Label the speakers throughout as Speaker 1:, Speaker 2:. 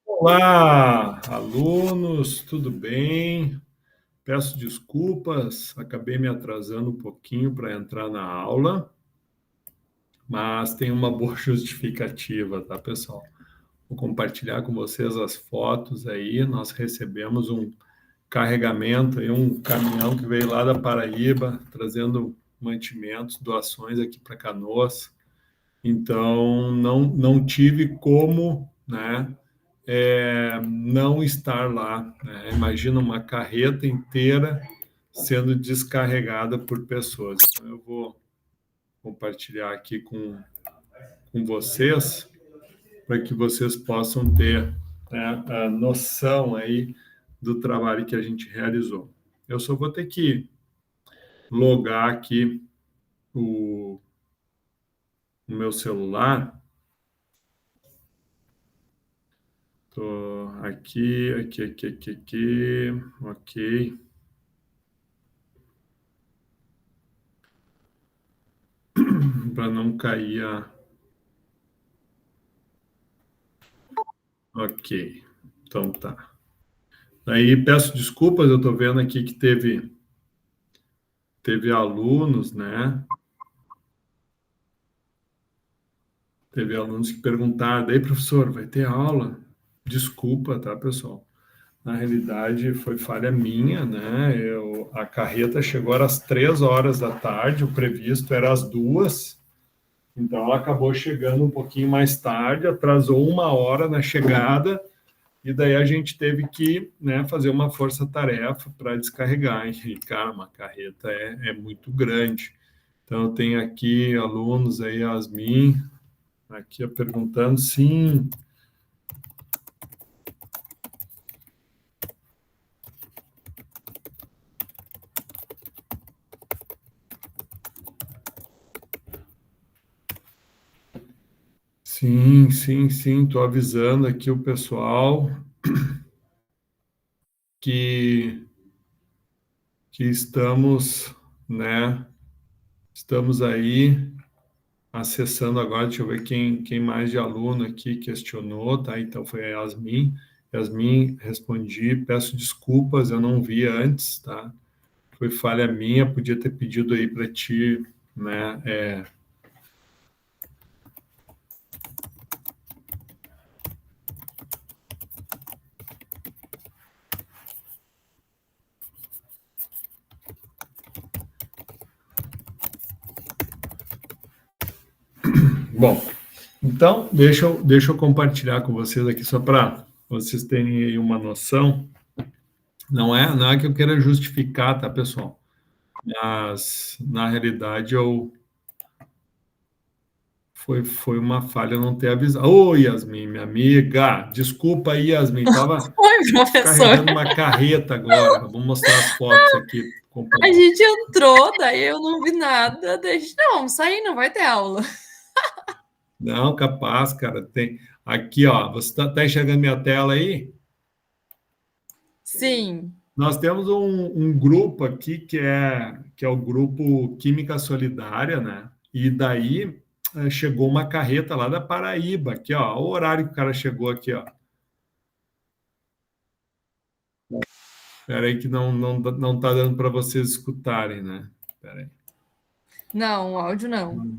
Speaker 1: Olá, alunos, tudo bem? Peço desculpas, acabei me atrasando um pouquinho para entrar na aula, mas tem uma boa justificativa, tá, pessoal? Vou compartilhar com vocês as fotos aí. Nós recebemos um carregamento e um caminhão que veio lá da Paraíba, trazendo mantimentos, doações aqui para Canoas. Então, não tive como, né? Não estar lá, né? Imagina uma carreta inteira sendo descarregada por pessoas. Então, eu vou compartilhar aqui com vocês para que vocês possam ter, né, a noção aí do trabalho que a gente realizou. Eu só vou ter que logar aqui o meu celular. Tô aqui. Ok. Para não cair a. Ok. Então tá. Aí peço desculpas, eu estou vendo aqui que teve alunos, né? Teve alunos que perguntaram, daí, professor, vai ter aula? Desculpa, tá, pessoal? Na realidade, foi falha minha, né? A carreta chegou às 3 horas da tarde, o previsto era às 2, então ela acabou chegando um pouquinho mais tarde, atrasou 1 hora na chegada, e daí a gente teve que, né, fazer uma força-tarefa para descarregar. E, cara, uma carreta é muito grande. Então, eu tenho aqui alunos aí, Yasmin, aqui perguntando, sim. Sim, estou avisando aqui o pessoal que, que estamos, né, estamos aí acessando agora. Deixa eu ver quem mais de aluno aqui questionou, tá? Então foi a Yasmin. Yasmin, respondi, peço desculpas, eu não vi antes, tá? Foi falha minha, podia ter pedido aí para ti, né? Bom, então deixa eu compartilhar com vocês aqui só para vocês terem aí uma noção. Não é que eu queira justificar, tá, pessoal? Mas na realidade foi uma falha não ter avisado. Ô, Yasmin, minha amiga, desculpa aí, Yasmin, tava
Speaker 2: Oi, professor.
Speaker 1: carregando uma carreta agora. Vou mostrar as fotos aqui.
Speaker 2: A gente entrou, daí eu não vi nada. Daí a gente, não, sair não vai ter aula.
Speaker 1: Não, capaz, cara. Tem aqui, ó. Você tá enxergando minha tela aí?
Speaker 2: Sim.
Speaker 1: Nós temos um grupo aqui que é o grupo Química Solidária, né? E daí chegou uma carreta lá da Paraíba, aqui, ó. O horário que o cara chegou aqui, ó. Espera aí que não tá dando para vocês escutarem, né? Espera aí.
Speaker 2: Não, o áudio não.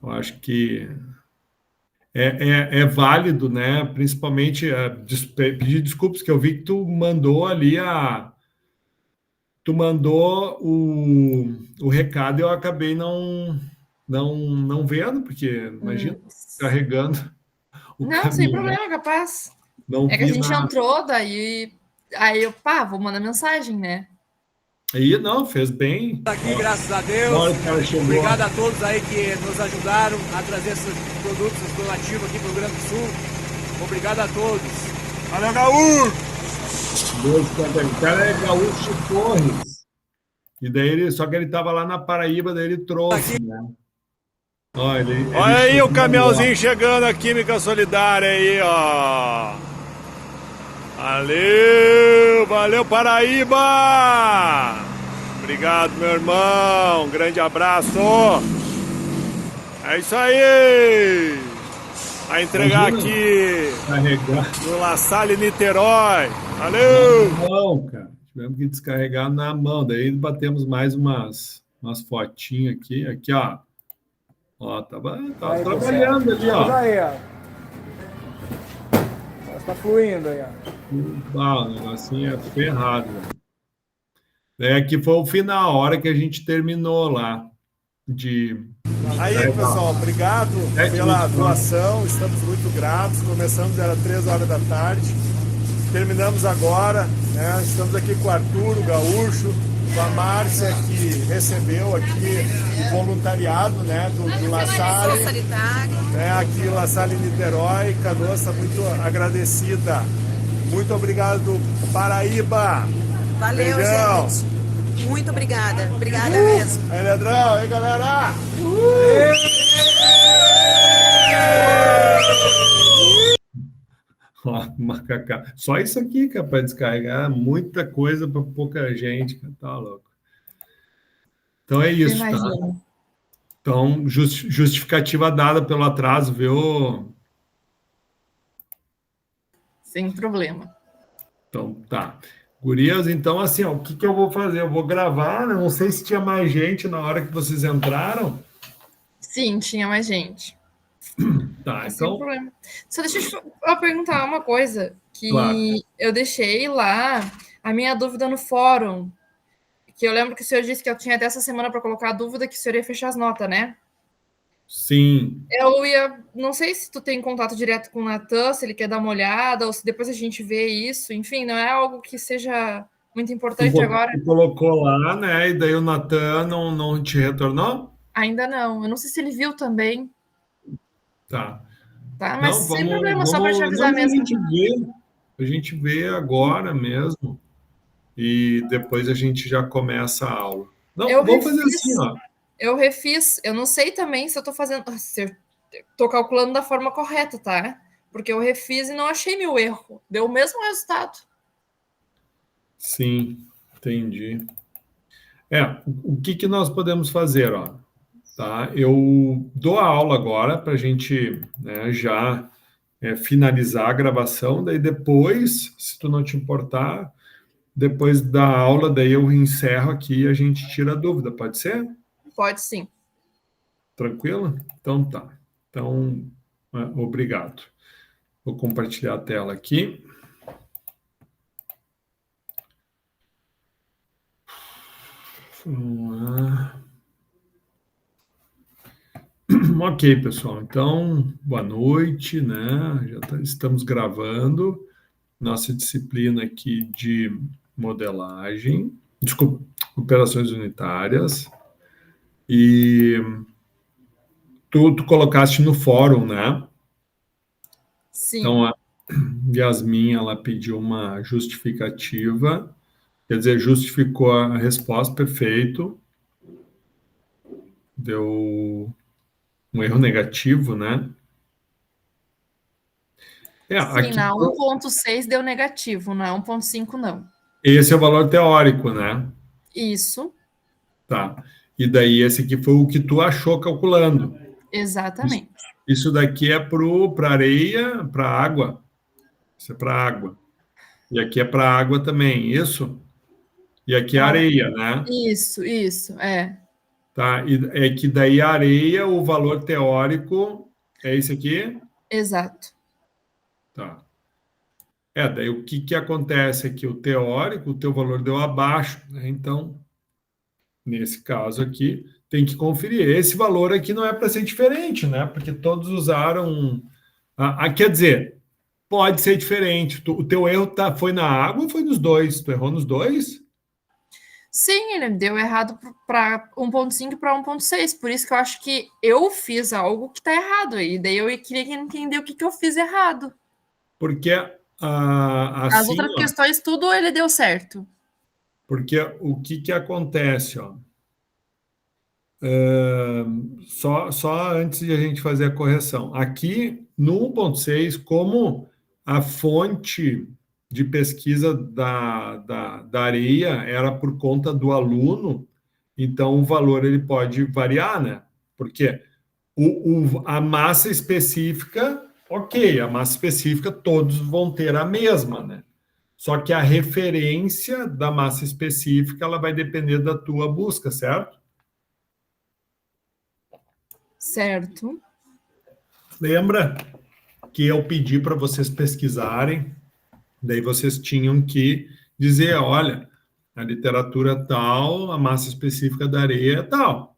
Speaker 1: Eu acho que é válido, né? Principalmente pedir desculpas, que eu vi que tu mandou ali tu mandou o recado e eu acabei não vendo, porque imagina carregando o
Speaker 2: Não, sem
Speaker 1: caminhão,
Speaker 2: problema, capaz.
Speaker 1: não
Speaker 2: É que a
Speaker 1: vi
Speaker 2: gente
Speaker 1: nada.
Speaker 2: entrou, daí. Aí eu, vou mandar mensagem, né?
Speaker 1: Aí não, fez bem.
Speaker 3: Aqui, graças a Deus.
Speaker 1: Olha, o cara chegou.
Speaker 3: Obrigado a todos aí que nos ajudaram a trazer esses produtos, esses donativos aqui para o Rio Grande do Sul. Obrigado a todos. Valeu, Gaúcho!
Speaker 1: O cara é Gaúcho Torres. E daí só que ele estava lá na Paraíba, daí ele trouxe,
Speaker 3: aqui.
Speaker 1: né? Olha
Speaker 3: aí o caminhãozinho chegando, a Química Solidária aí, ó. Valeu Paraíba! Obrigado, meu irmão. Um grande abraço. É isso aí. a entregar
Speaker 1: Imagina,
Speaker 3: aqui
Speaker 1: carregar
Speaker 3: no La Salle, Niterói. Valeu!
Speaker 1: na mão, cara. Tivemos que descarregar na mão. Daí batemos mais umas fotinhas aqui. Aqui, ó. Ó, tava
Speaker 3: Aí,
Speaker 1: trabalhando
Speaker 3: pessoal.
Speaker 1: ali,
Speaker 3: Vamos
Speaker 1: ó.
Speaker 3: aí, ó. Está fluindo aí, ó.
Speaker 1: Ah, o negocinho é ferrado, velho. Daí aqui foi o final, a hora que a gente terminou lá de...
Speaker 3: Aí, pessoal, obrigado pela doação, estamos muito gratos. Começamos, era 3 horas da tarde, terminamos agora, né? Estamos aqui com o Arthur, o Gaúcho, com a Márcia, que recebeu aqui o voluntariado, né, do La Salle, né, aqui La Salle Niterói. Canoas está muito agradecida. Muito obrigado, Paraíba.
Speaker 4: Valeu,
Speaker 3: Beijão.
Speaker 4: gente. Muito obrigada. Obrigada mesmo.
Speaker 3: Aí, Leandrão, aí, galera!
Speaker 1: Ó, macacá. Só isso aqui, cara, para descarregar muita coisa para pouca gente, cara. Tá louco. Então é isso, tá?
Speaker 2: Imagina.
Speaker 1: Então, justificativa dada pelo atraso, viu?
Speaker 2: Sem problema.
Speaker 1: Então, tá. Gurias, então, assim, ó, o que eu vou fazer? Eu vou gravar, né? Não sei se tinha mais gente na hora que vocês entraram.
Speaker 2: Sim, tinha mais gente.
Speaker 1: Tá,
Speaker 2: Sem
Speaker 1: então,
Speaker 2: problema. Só deixa eu perguntar uma coisa, que
Speaker 1: claro.
Speaker 2: eu deixei lá a minha dúvida no fórum, que eu lembro que o senhor disse que eu tinha até essa semana para colocar a dúvida, que o senhor ia fechar as notas, né?
Speaker 1: Sim.
Speaker 2: Eu ia... Não sei se tu tem contato direto com o Natan, se ele quer dar uma olhada, ou se depois a gente vê isso. Enfim, não é algo que seja muito importante agora.
Speaker 1: Tu colocou lá, né? E daí o Natan não te retornou?
Speaker 2: Ainda não. Eu não sei se ele viu também.
Speaker 1: Tá.
Speaker 2: Tá? Mas
Speaker 1: Não,
Speaker 2: sem problema, só para te avisar
Speaker 1: não,
Speaker 2: mesmo.
Speaker 1: a gente vê agora mesmo e depois a gente já começa a aula. Não, vamos fazer assim, ó.
Speaker 2: Eu refiz, eu não sei também se eu tô fazendo, se eu tô calculando da forma correta, tá? Porque eu refiz e não achei meu erro. Deu o mesmo resultado.
Speaker 1: Sim, entendi. O que nós podemos fazer, ó? Tá? Eu dou a aula agora para a gente, né, já finalizar a gravação, daí depois, se tu não te importar, depois da aula, daí eu encerro aqui e a gente tira a dúvida, pode ser?
Speaker 2: Pode sim.
Speaker 1: Tranquilo? Então tá. Então, obrigado. Vou compartilhar a tela aqui. Vamos lá. Ok, pessoal. Então, boa noite, né? Estamos gravando nossa disciplina aqui de modelagem, desculpa, operações unitárias. E tu colocaste no fórum, né?
Speaker 2: Sim.
Speaker 1: Então, a Yasmin, ela pediu uma justificativa, quer dizer, justificou a resposta, perfeito. Deu um erro negativo, né?
Speaker 2: Sim, na 1.6 deu negativo, na 1.5 não.
Speaker 1: Esse é o valor teórico, né?
Speaker 2: Isso.
Speaker 1: Tá. E daí esse aqui foi o que tu achou calculando.
Speaker 2: Exatamente.
Speaker 1: Isso daqui é para areia, para água. Isso é para água. E aqui é para água também, isso? E aqui é areia, né?
Speaker 2: Isso, é.
Speaker 1: Tá, e é que daí a areia, o valor teórico é esse aqui?
Speaker 2: Exato.
Speaker 1: Tá. Daí o que acontece aqui? O teórico, o teu valor deu abaixo, né? Então, nesse caso aqui, tem que conferir. Esse valor aqui não é para ser diferente, né? Porque todos usaram... quer dizer, pode ser diferente. O teu erro foi na água ou foi nos dois? Tu errou nos dois?
Speaker 2: Sim, ele deu errado para 1.5 para 1.6, por isso que eu acho que eu fiz algo que está errado, e daí eu queria entender o que eu fiz errado.
Speaker 1: Porque
Speaker 2: assim, as outras questões, tudo ele deu certo.
Speaker 1: Porque o que acontece, ó? Só antes de a gente fazer a correção. Aqui, no 1.6, como a fonte de pesquisa da areia era por conta do aluno, então o valor ele pode variar, né? Porque a massa específica ok, a massa específica todos vão ter a mesma, né? Só que a referência da massa específica ela vai depender da tua busca, certo?
Speaker 2: Certo.
Speaker 1: Lembra que eu pedi para vocês pesquisarem, daí vocês tinham que dizer, olha, a literatura tal, a massa específica da areia é tal.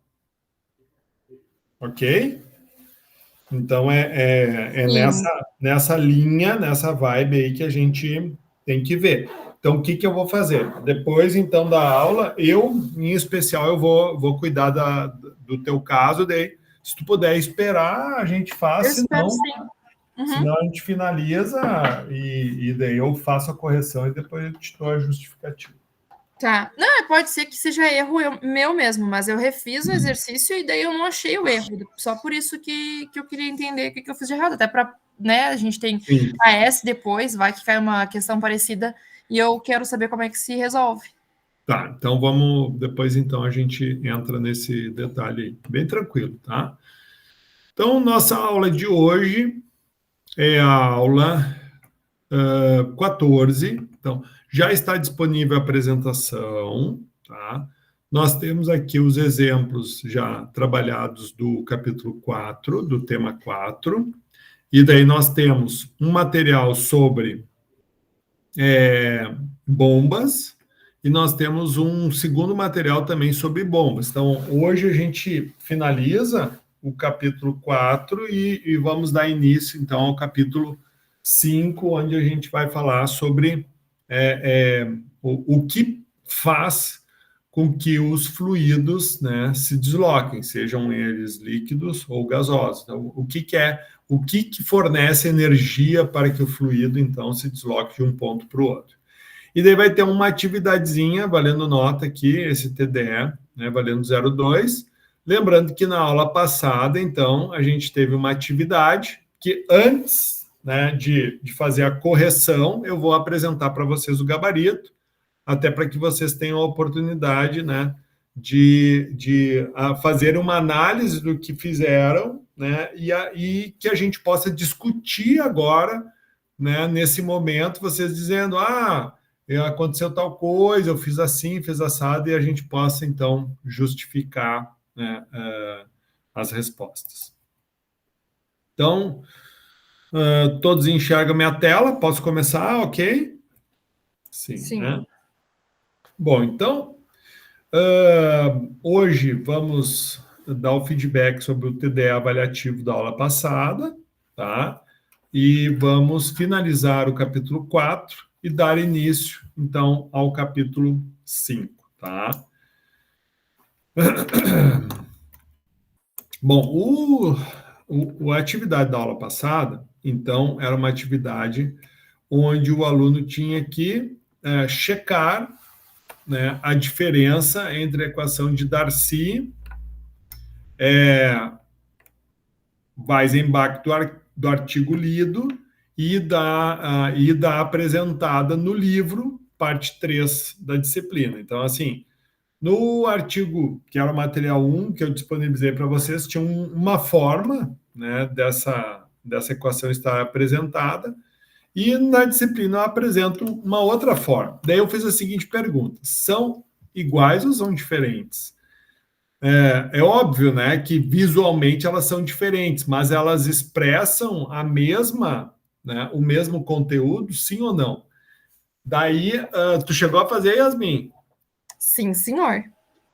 Speaker 1: Ok? Então, é nessa linha, nessa vibe aí que a gente tem que ver. Então, o que eu vou fazer? Depois, então, da aula, em especial, eu vou cuidar do teu caso, daí, se tu puder esperar, a gente faz,
Speaker 2: Eu espero sim. Uhum.
Speaker 1: Senão a gente finaliza e daí eu faço a correção e depois eu te dou a justificativa.
Speaker 2: Tá. Não, pode ser que seja erro meu mesmo, mas eu refiz o exercício e daí eu não achei o erro. Só por isso que eu queria entender o que eu fiz de errado. Até para, né, a gente tem a S depois, vai que cai uma questão parecida e eu quero saber como é que se resolve.
Speaker 1: Tá, então depois então a gente entra nesse detalhe aí, bem tranquilo, tá? Então, nossa aula de hoje é a aula 14, então já está disponível a apresentação, tá? Nós temos aqui os exemplos já trabalhados do capítulo 4, do tema 4, e daí nós temos um material sobre bombas, e nós temos um segundo material também sobre bombas. Então, hoje a gente finaliza o capítulo 4 e vamos dar início, então, ao capítulo 5, onde a gente vai falar sobre o que faz com que os fluidos, né, se desloquem, sejam eles líquidos ou gasosos. Então, o que fornece energia para que o fluido, então, se desloque de um ponto para o outro. E daí vai ter uma atividadezinha, valendo nota aqui, esse TDE, né, valendo 0,2. Lembrando que na aula passada, então, a gente teve uma atividade que antes, né, de fazer a correção, eu vou apresentar para vocês o gabarito, até para que vocês tenham a oportunidade, né, de fazer uma análise do que fizeram, né, e que a gente possa discutir agora, né, nesse momento, vocês dizendo, aconteceu tal coisa, eu fiz assim, fiz assado, e a gente possa, então, justificar, né, as respostas. Então, todos enxergam minha tela, posso começar, ok? Sim. Né? Bom, então, hoje vamos dar o feedback sobre o TDE avaliativo da aula passada, tá? E vamos finalizar o capítulo 4 e dar início, então, ao capítulo 5, tá? Bom, a atividade da aula passada, então, era uma atividade onde o aluno tinha que checar, né, a diferença entre a equação de Darcy, Weissenbach do artigo lido e da apresentada no livro, parte 3 da disciplina. Então, assim, no artigo, que era o material 1, que eu disponibilizei para vocês, tinha uma forma, né, dessa equação estar apresentada, e na disciplina eu apresento uma outra forma. Daí eu fiz a seguinte pergunta: são iguais ou são diferentes? É óbvio, né, que visualmente elas são diferentes, mas elas expressam né, o mesmo conteúdo, sim ou não? Daí, tu chegou a fazer, Yasmin?
Speaker 2: Sim, senhor.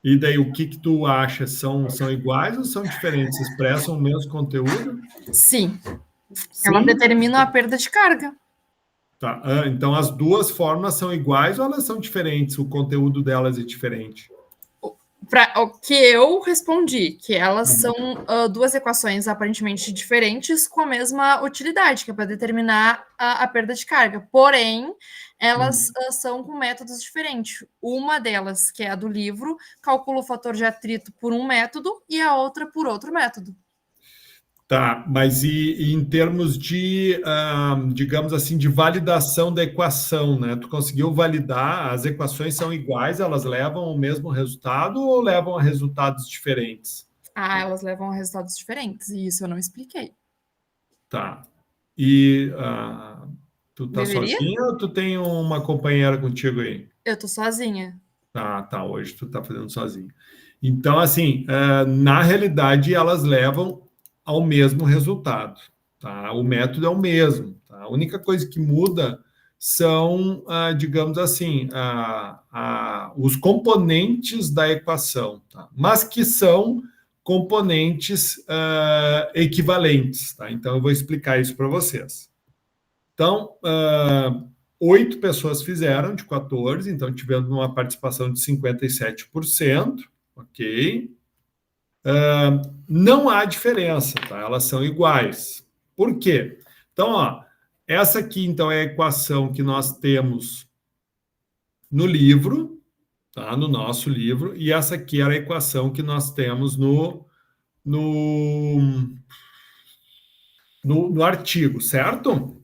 Speaker 1: E daí, o que tu acha? São iguais ou são diferentes? Expressam o mesmo conteúdo?
Speaker 2: Sim. Ela determina a perda de carga.
Speaker 1: Tá. Então, as duas formas são iguais ou elas são diferentes? O conteúdo delas é diferente?
Speaker 2: O que eu respondi, que elas são duas equações aparentemente diferentes com a mesma utilidade, que é para determinar a perda de carga. Porém, elas são com métodos diferentes. Uma delas, que é a do livro, calcula o fator de atrito por um método e a outra por outro método.
Speaker 1: Tá, mas e em termos de, digamos assim, de validação da equação, né? Tu conseguiu validar, as equações são iguais, elas levam ao mesmo resultado ou levam a resultados diferentes?
Speaker 2: Elas levam a resultados diferentes, e isso eu não expliquei.
Speaker 1: Tá. E tu tá
Speaker 2: Deveria?
Speaker 1: sozinha ou tu tem uma companheira contigo aí?
Speaker 2: Eu tô sozinha.
Speaker 1: Tá, hoje tu tá fazendo sozinho. Então, assim, na realidade, elas levam ao mesmo resultado, tá? O método é o mesmo, tá? A única coisa que muda são, digamos assim, os componentes da equação, tá? Mas que são componentes equivalentes, tá? Então, eu vou explicar isso para vocês. Então, 8 pessoas fizeram de 14, então tivemos uma participação de 57%, ok? Não há diferença, tá? Elas são iguais. Por quê? Então, ó, essa aqui, então, é a equação que nós temos no livro, tá? No nosso livro, e essa aqui era a equação que nós temos no artigo, certo?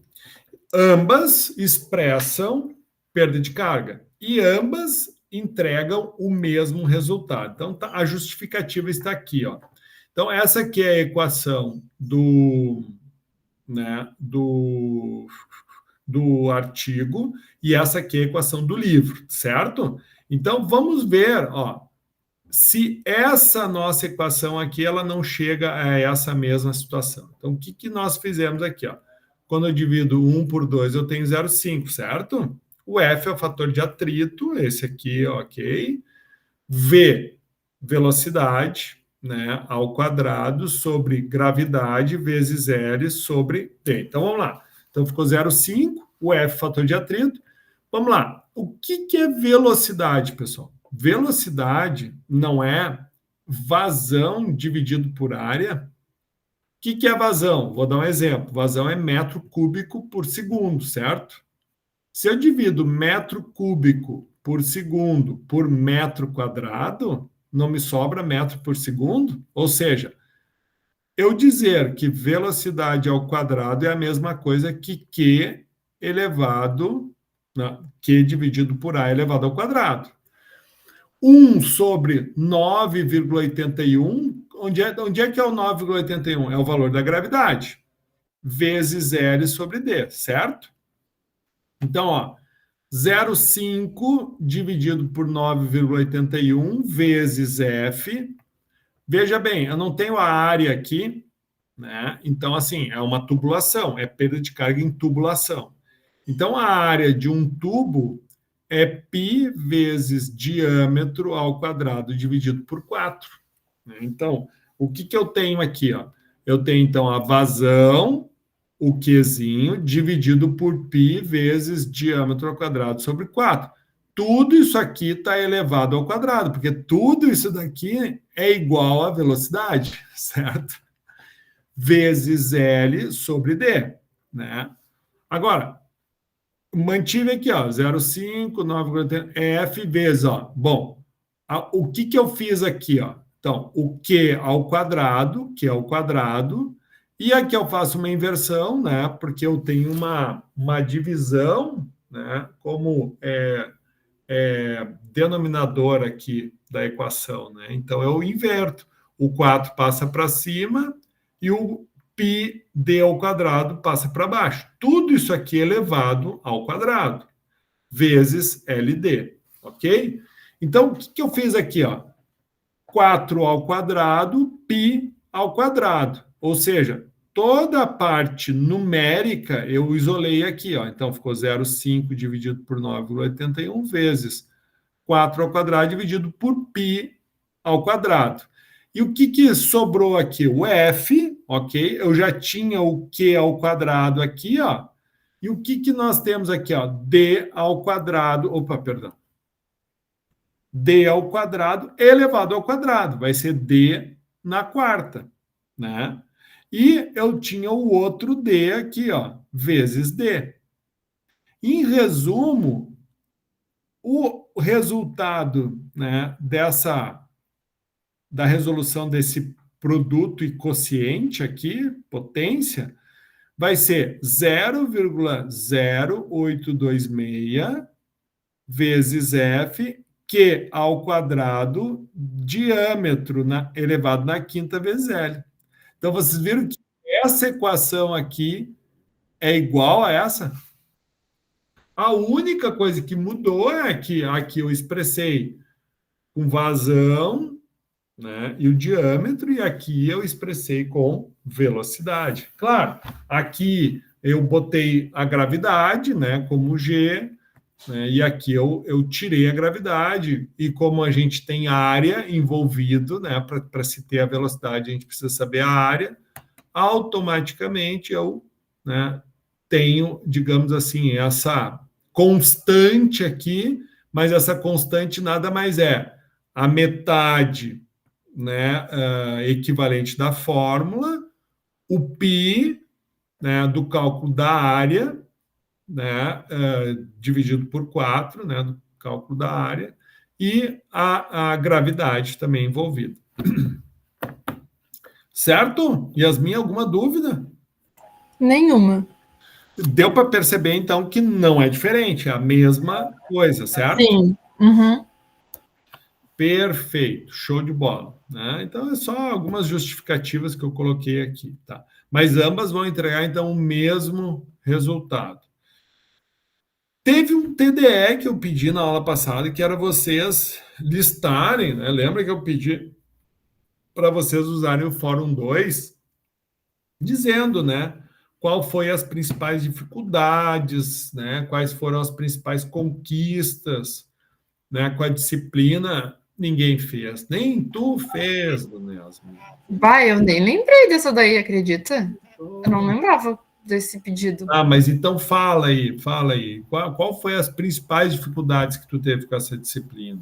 Speaker 1: Ambas expressam perda de carga e ambas entregam o mesmo resultado. Então, a justificativa está aqui, ó. Então, essa aqui é a equação do artigo e essa aqui é a equação do livro, certo? Então, vamos ver, ó, se essa nossa equação aqui ela não chega a essa mesma situação. Então, o que nós fizemos aqui, ó? Quando eu divido 1 por 2, eu tenho 0,5, certo? O F é o fator de atrito, esse aqui, ok? V, velocidade, né, ao quadrado sobre gravidade vezes L sobre T. Então, vamos lá. Então, ficou 0,5, o F, fator de atrito. Vamos lá. O que é velocidade, pessoal? Velocidade não é vazão dividido por área. O que é vazão? Vou dar um exemplo. Vazão é metro cúbico por segundo, certo? Se eu divido metro cúbico por segundo por metro quadrado, não me sobra metro por segundo? Ou seja, eu dizer que velocidade ao quadrado é a mesma coisa que Q elevado, Q dividido por A elevado ao quadrado. 1 sobre 9,81, onde é que é o 9,81? É o valor da gravidade, vezes L sobre D, certo? Então, ó, 0,5 dividido por 9,81 vezes F. Veja bem, eu não tenho a área aqui, né? Então, assim, é uma tubulação, é perda de carga em tubulação. Então, a área de um tubo é π vezes diâmetro ao quadrado dividido por 4. Então, o que eu tenho aqui? Ó? Eu tenho, então, a vazão, o Qzinho, dividido por π vezes diâmetro ao quadrado sobre 4. Tudo isso aqui está elevado ao quadrado, porque tudo isso daqui é igual à velocidade, certo? Vezes L sobre D, né? Agora, mantive aqui, ó, 0,5, 9,80, F vezes, ó. Bom, o que eu fiz aqui, ó? Então, o Q ao quadrado, que é o quadrado, e aqui eu faço uma inversão, né? Porque eu tenho uma divisão, né? Como denominador aqui da equação, né? Então, eu inverto. O 4 passa para cima e o πd ao quadrado passa para baixo. Tudo isso aqui elevado ao quadrado, vezes LD, ok? Então, o que eu fiz aqui? Ó? 4 ao quadrado, π ao quadrado. Ou seja, toda a parte numérica eu isolei aqui. Ó. Então, ficou 0,5 dividido por 9,81 vezes 4 ao quadrado dividido por π ao quadrado. E o que sobrou aqui? O F, ok? Eu já tinha o Q ao quadrado aqui, ó. E o que nós temos aqui, ó? D ao quadrado, D ao quadrado elevado ao quadrado. Vai ser D na quarta, né? E eu tinha o outro D aqui, ó, vezes D. Em resumo, o resultado, né, da resolução desse produto e quociente aqui, potência, vai ser 0,0826 vezes F, Q ao quadrado, diâmetro elevado na quinta vezes L. Então, vocês viram que essa equação aqui é igual a essa. A única coisa que mudou é que aqui eu expressei com vazão, né, e o diâmetro, e aqui eu expressei com velocidade. Claro, aqui eu botei a gravidade, né, como G, né, e aqui eu tirei a gravidade, e como a gente tem área envolvido, né, para se ter a velocidade, a gente precisa saber a área, automaticamente eu, né, tenho, digamos assim, essa constante aqui, mas essa constante nada mais é a metade, né, equivalente da fórmula, o π, né, do cálculo da área, né, dividido por 4, né, do cálculo da área, e a gravidade também envolvida. Certo? Yasmin, alguma dúvida?
Speaker 2: Nenhuma.
Speaker 1: Deu para perceber, então, que não é diferente, é a mesma coisa, certo?
Speaker 2: Sim. Uhum.
Speaker 1: Perfeito, show de bola. Né? Então, é só algumas justificativas que eu coloquei aqui. Tá? Mas ambas vão entregar, então, o mesmo resultado. Teve um TDE que eu pedi na aula passada, que era vocês listarem, né? Lembra que eu pedi para vocês usarem o Fórum 2, dizendo, né, qual foi as principais dificuldades, né, quais foram as principais conquistas, né, com a disciplina. Ninguém fez, nem tu fez, dona Yasmin.
Speaker 2: Vai, eu nem lembrei dessa daí, acredita? Eu não lembrava desse pedido.
Speaker 1: Ah, mas então fala aí, fala aí. Qual foi as principais dificuldades que tu teve com essa disciplina?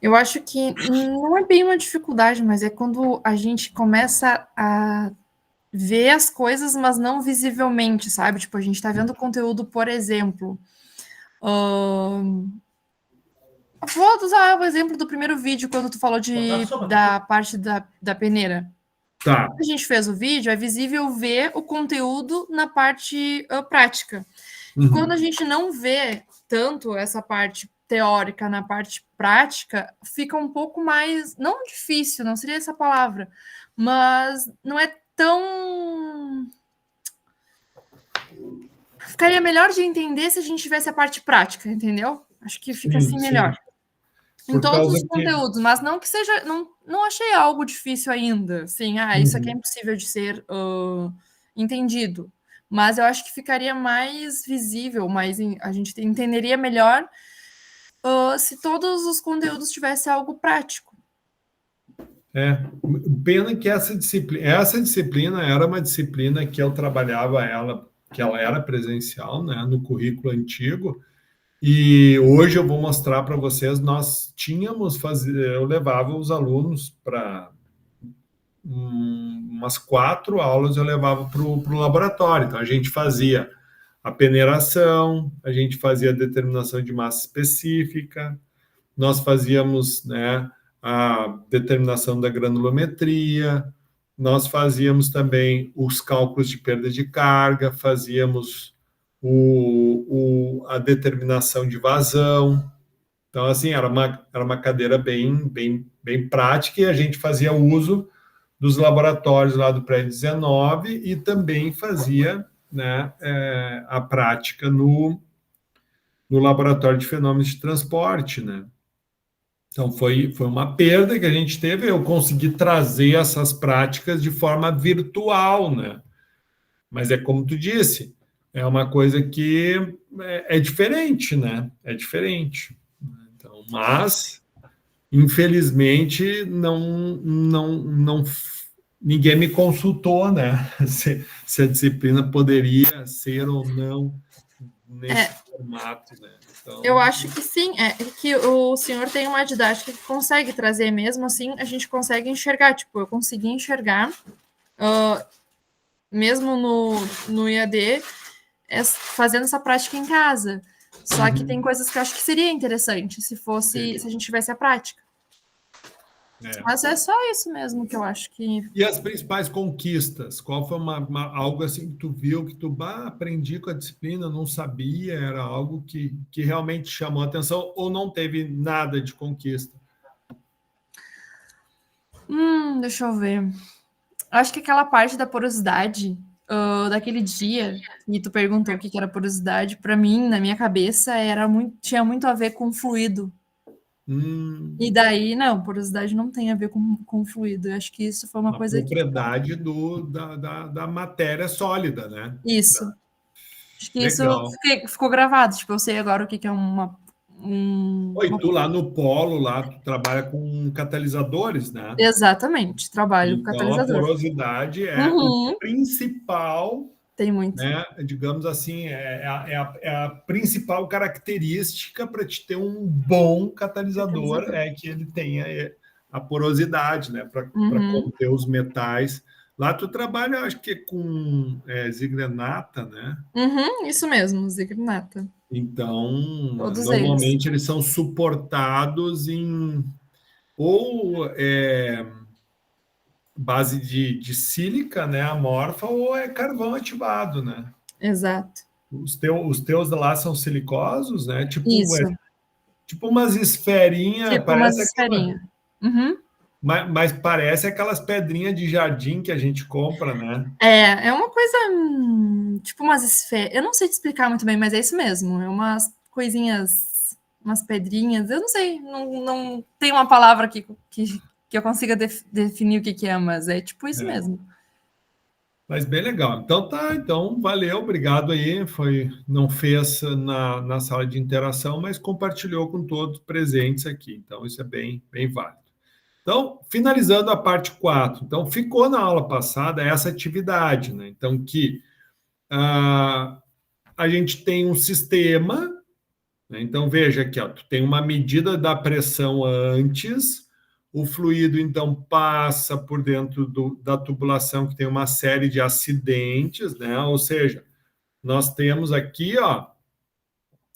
Speaker 2: Eu acho que não é bem uma dificuldade, mas é quando a gente começa a ver as coisas, mas não visivelmente, sabe? Tipo, a gente tá vendo conteúdo, por exemplo. Vou usar o exemplo do primeiro vídeo, quando tu falou da parte da peneira.
Speaker 1: Tá.
Speaker 2: Quando a gente fez o vídeo, é visível ver o conteúdo na parte prática. E quando a gente não vê tanto essa parte teórica na parte prática, fica um pouco mais, não difícil, não seria essa palavra, mas não é tão... Ficaria melhor de entender se a gente tivesse a parte prática, entendeu? Acho que fica assim melhor. Em todos os conteúdos, mas não que seja... Não achei algo difícil ainda. Assim, isso aqui é impossível de ser entendido. Mas eu acho que ficaria mais visível, a gente entenderia melhor se todos os conteúdos tivessem algo prático.
Speaker 1: Pena que essa disciplina era uma disciplina que eu trabalhava ela, que ela era presencial, né, no currículo antigo, e hoje eu vou mostrar para vocês, eu levava os alunos para umas 4 aulas, eu levava para o laboratório. Então, a gente fazia a peneiração, a gente fazia a determinação de massa específica, nós fazíamos, né, a determinação da granulometria, nós fazíamos também os cálculos de perda de carga, fazíamos a determinação de vazão. Então, assim, era uma cadeira bem prática, e a gente fazia uso dos laboratórios lá do prédio 19 e também fazia, né, a prática no laboratório de fenômenos de transporte, né? Então, foi uma perda que a gente teve. Eu consegui trazer essas práticas de forma virtual, né? Mas é como tu disse, é uma coisa que é diferente, né? É diferente. Então, mas, infelizmente, ninguém me consultou, né? Se a disciplina poderia ser ou não nesse formato, né? Então...
Speaker 2: Eu acho que sim, que o senhor tem uma didática que consegue trazer, mesmo assim, a gente consegue enxergar. Tipo, eu consegui enxergar, mesmo no IAD, fazendo essa prática em casa. Só que tem coisas que eu acho que seria interessante se a gente tivesse a prática. Mas é só isso mesmo que eu acho que...
Speaker 1: E as principais conquistas? Qual foi algo assim que tu viu, que tu aprendi com a disciplina, não sabia, era algo que realmente chamou a atenção, ou não teve nada de conquista?
Speaker 2: Deixa eu ver. Acho que aquela parte da porosidade, daquele dia que tu perguntou o que era porosidade, para mim, na minha cabeça, tinha muito a ver com fluido. E daí, não, porosidade não tem a ver com fluido. Eu acho que isso foi uma coisa
Speaker 1: propriedade da matéria sólida, né?
Speaker 2: Isso. Acho que
Speaker 1: Legal.
Speaker 2: isso ficou gravado. Tipo, eu sei agora o que é
Speaker 1: E tu lá no polo, lá, tu trabalha com catalisadores, né?
Speaker 2: Exatamente, trabalho com
Speaker 1: Então,
Speaker 2: catalisador.
Speaker 1: a porosidade é o principal,
Speaker 2: tem muito.
Speaker 1: Né? Digamos assim, a principal característica para te ter um bom catalisador é que ele tenha a porosidade, né? Para conter os metais. Lá tu trabalha, acho que com zigrenata, né?
Speaker 2: Isso mesmo, zigrenata.
Speaker 1: Então,
Speaker 2: Todos
Speaker 1: normalmente eles são suportados em ou base de sílica, né, amorfa, ou é carvão ativado, né?
Speaker 2: Exato.
Speaker 1: Os teus lá são silicosos, né? Tipo,
Speaker 2: Isso.
Speaker 1: Tipo umas esferinhas.
Speaker 2: Tipo umas esferinhas.
Speaker 1: Mas parece aquelas pedrinhas de jardim que a gente compra, né?
Speaker 2: É uma coisa, tipo umas esferas. Eu não sei te explicar muito bem, mas é isso mesmo. É umas coisinhas, umas pedrinhas. Eu não sei, não tem uma palavra que eu consiga definir o que é, mas é tipo isso mesmo.
Speaker 1: Mas bem legal. Então tá, então valeu, obrigado aí. Não fez na sala de interação, mas compartilhou com todos presentes aqui. Então isso é bem válido. Então, finalizando a parte 4. Então, ficou na aula passada essa atividade, né? Então, que a gente tem um sistema, né? Então, veja aqui, ó, tu tem uma medida da pressão antes, o fluido, então, passa por dentro da tubulação, que tem uma série de acidentes, né? Ou seja, nós temos aqui, ó,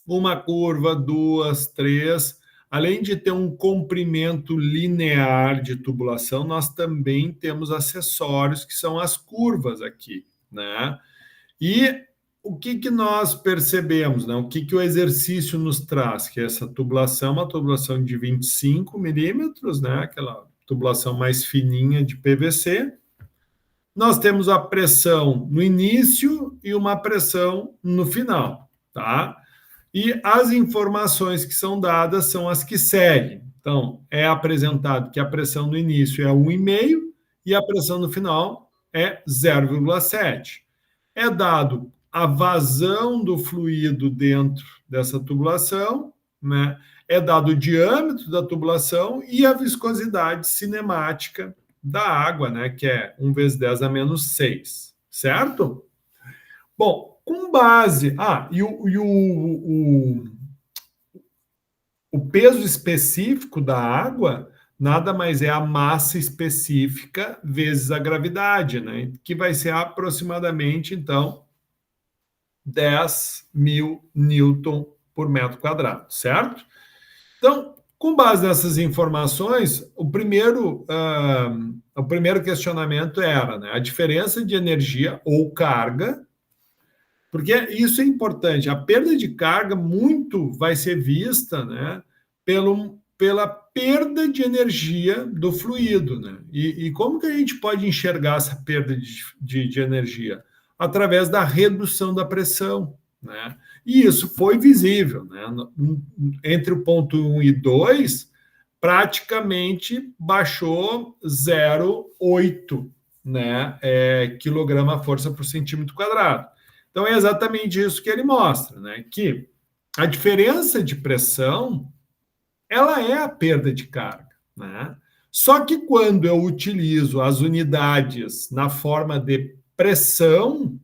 Speaker 1: uma curva, 2, 3... Além de ter um comprimento linear de tubulação, nós também temos acessórios, que são as curvas aqui, né? E o que nós percebemos, né? O que o exercício nos traz? Que essa tubulação é uma tubulação de 25 milímetros, né? Aquela tubulação mais fininha de PVC. Nós temos a pressão no início e uma pressão no final, tá? E as informações que são dadas são as que seguem. Então, é apresentado que a pressão no início é 1,5 e a pressão no final é 0,7. É dado a vazão do fluido dentro dessa tubulação, né? É dado o diâmetro da tubulação e a viscosidade cinemática da água, né? Que é 1 vezes 10 a menos 6, certo? Bom, com base... o peso específico da água nada mais é a massa específica vezes a gravidade, né? Que vai ser aproximadamente, então, 10.000 newton por metro quadrado, certo? Então, com base nessas informações, o primeiro questionamento era, né, a diferença de energia ou carga, porque isso é importante. A perda de carga muito vai ser vista, né, pela perda de energia do fluido, né? E como que a gente pode enxergar essa perda de energia? Através da redução da pressão, né? E isso foi visível, né? Entre o ponto 1 e 2, praticamente baixou 0,8, né, quilograma-força por centímetro quadrado. Então, é exatamente isso que ele mostra, né? Que a diferença de pressão, ela é a perda de carga, né? Só que quando eu utilizo as unidades na forma de pressão,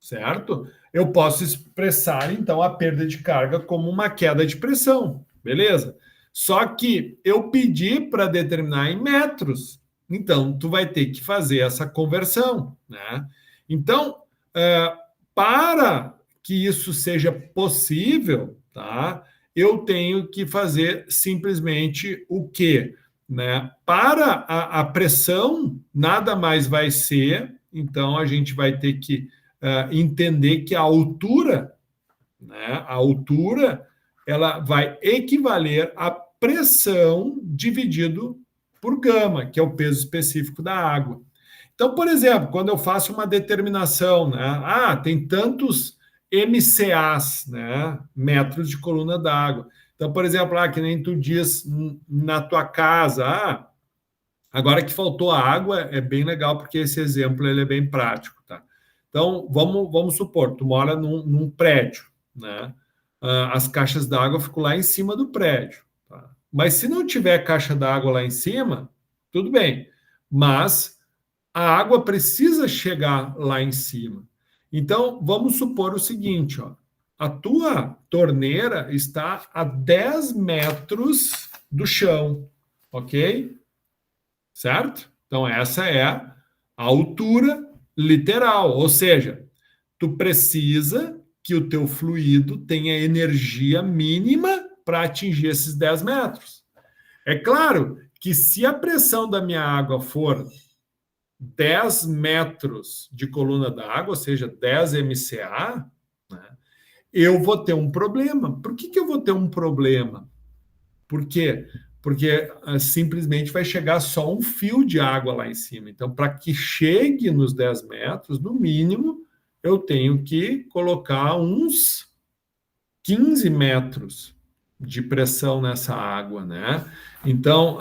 Speaker 1: certo? Eu posso expressar, então, a perda de carga como uma queda de pressão, beleza? Só que eu pedi para determinar em metros, então, tu vai ter que fazer essa conversão, né? Então, para que isso seja possível, tá? Eu tenho que fazer simplesmente o quê? Né? Para a pressão, nada mais vai ser, então a gente vai ter que entender que a altura, né? A altura, ela vai equivaler à pressão dividido por gama, que é o peso específico da água. Então, por exemplo, quando eu faço uma determinação, né? Tem tantos MCAs, né? Metros de coluna d'água. Então, por exemplo, que nem tu diz na tua casa, agora que faltou água, é bem legal, porque esse exemplo ele é bem prático, tá? Então, vamos supor, tu mora num prédio, né? As caixas d'água ficam lá em cima do prédio, tá? Mas se não tiver caixa d'água lá em cima, tudo bem. Mas a água precisa chegar lá em cima. Então, vamos supor o seguinte, ó. A tua torneira está a 10 metros do chão, ok? Certo? Então, essa é a altura literal, ou seja, tu precisa que o teu fluido tenha energia mínima para atingir esses 10 metros. É claro que se a pressão da minha água for 10 metros de coluna d'água, ou seja, 10 MCA, né, eu vou ter um problema. Por que eu vou ter um problema? Por quê? Porque simplesmente vai chegar só um fio de água lá em cima. Então, para que chegue nos 10 metros, no mínimo, eu tenho que colocar uns 15 metros de pressão nessa água, né? Então,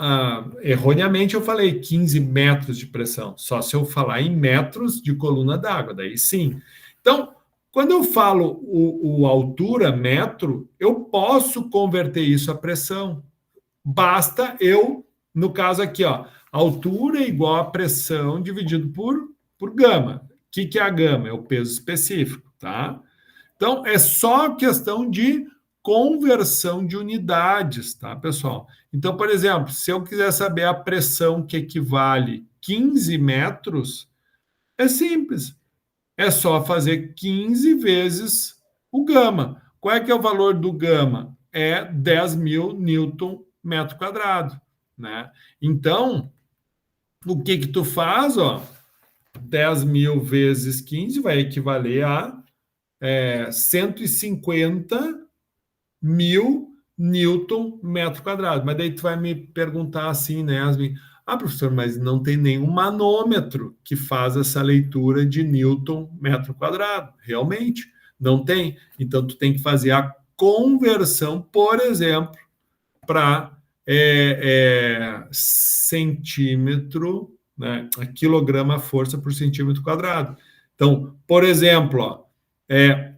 Speaker 1: erroneamente eu falei 15 metros de pressão, só se eu falar em metros de coluna d'água, daí sim. Então, quando eu falo o altura, metro, eu posso converter isso a pressão. Basta eu, no caso aqui, ó, altura é igual a pressão dividido por gama. O que é a gama? É o peso específico, tá? Então, é só questão de conversão de unidades, tá, pessoal? Então, por exemplo, se eu quiser saber a pressão que equivale 15 metros, é simples. É só fazer 15 vezes o gama. Qual é que é o valor do gama? É 10.000 newton metro quadrado, né? Então, o que tu faz, ó? 10.000 vezes 15 vai equivaler a 150 mil newton metro quadrado. Mas daí tu vai me perguntar assim, né, Yasmin? Professor, mas não tem nenhum manômetro que faz essa leitura de newton metro quadrado. Realmente, não tem. Então, tu tem que fazer a conversão, por exemplo, para centímetro, né, quilograma força por centímetro quadrado. Então, por exemplo, ó,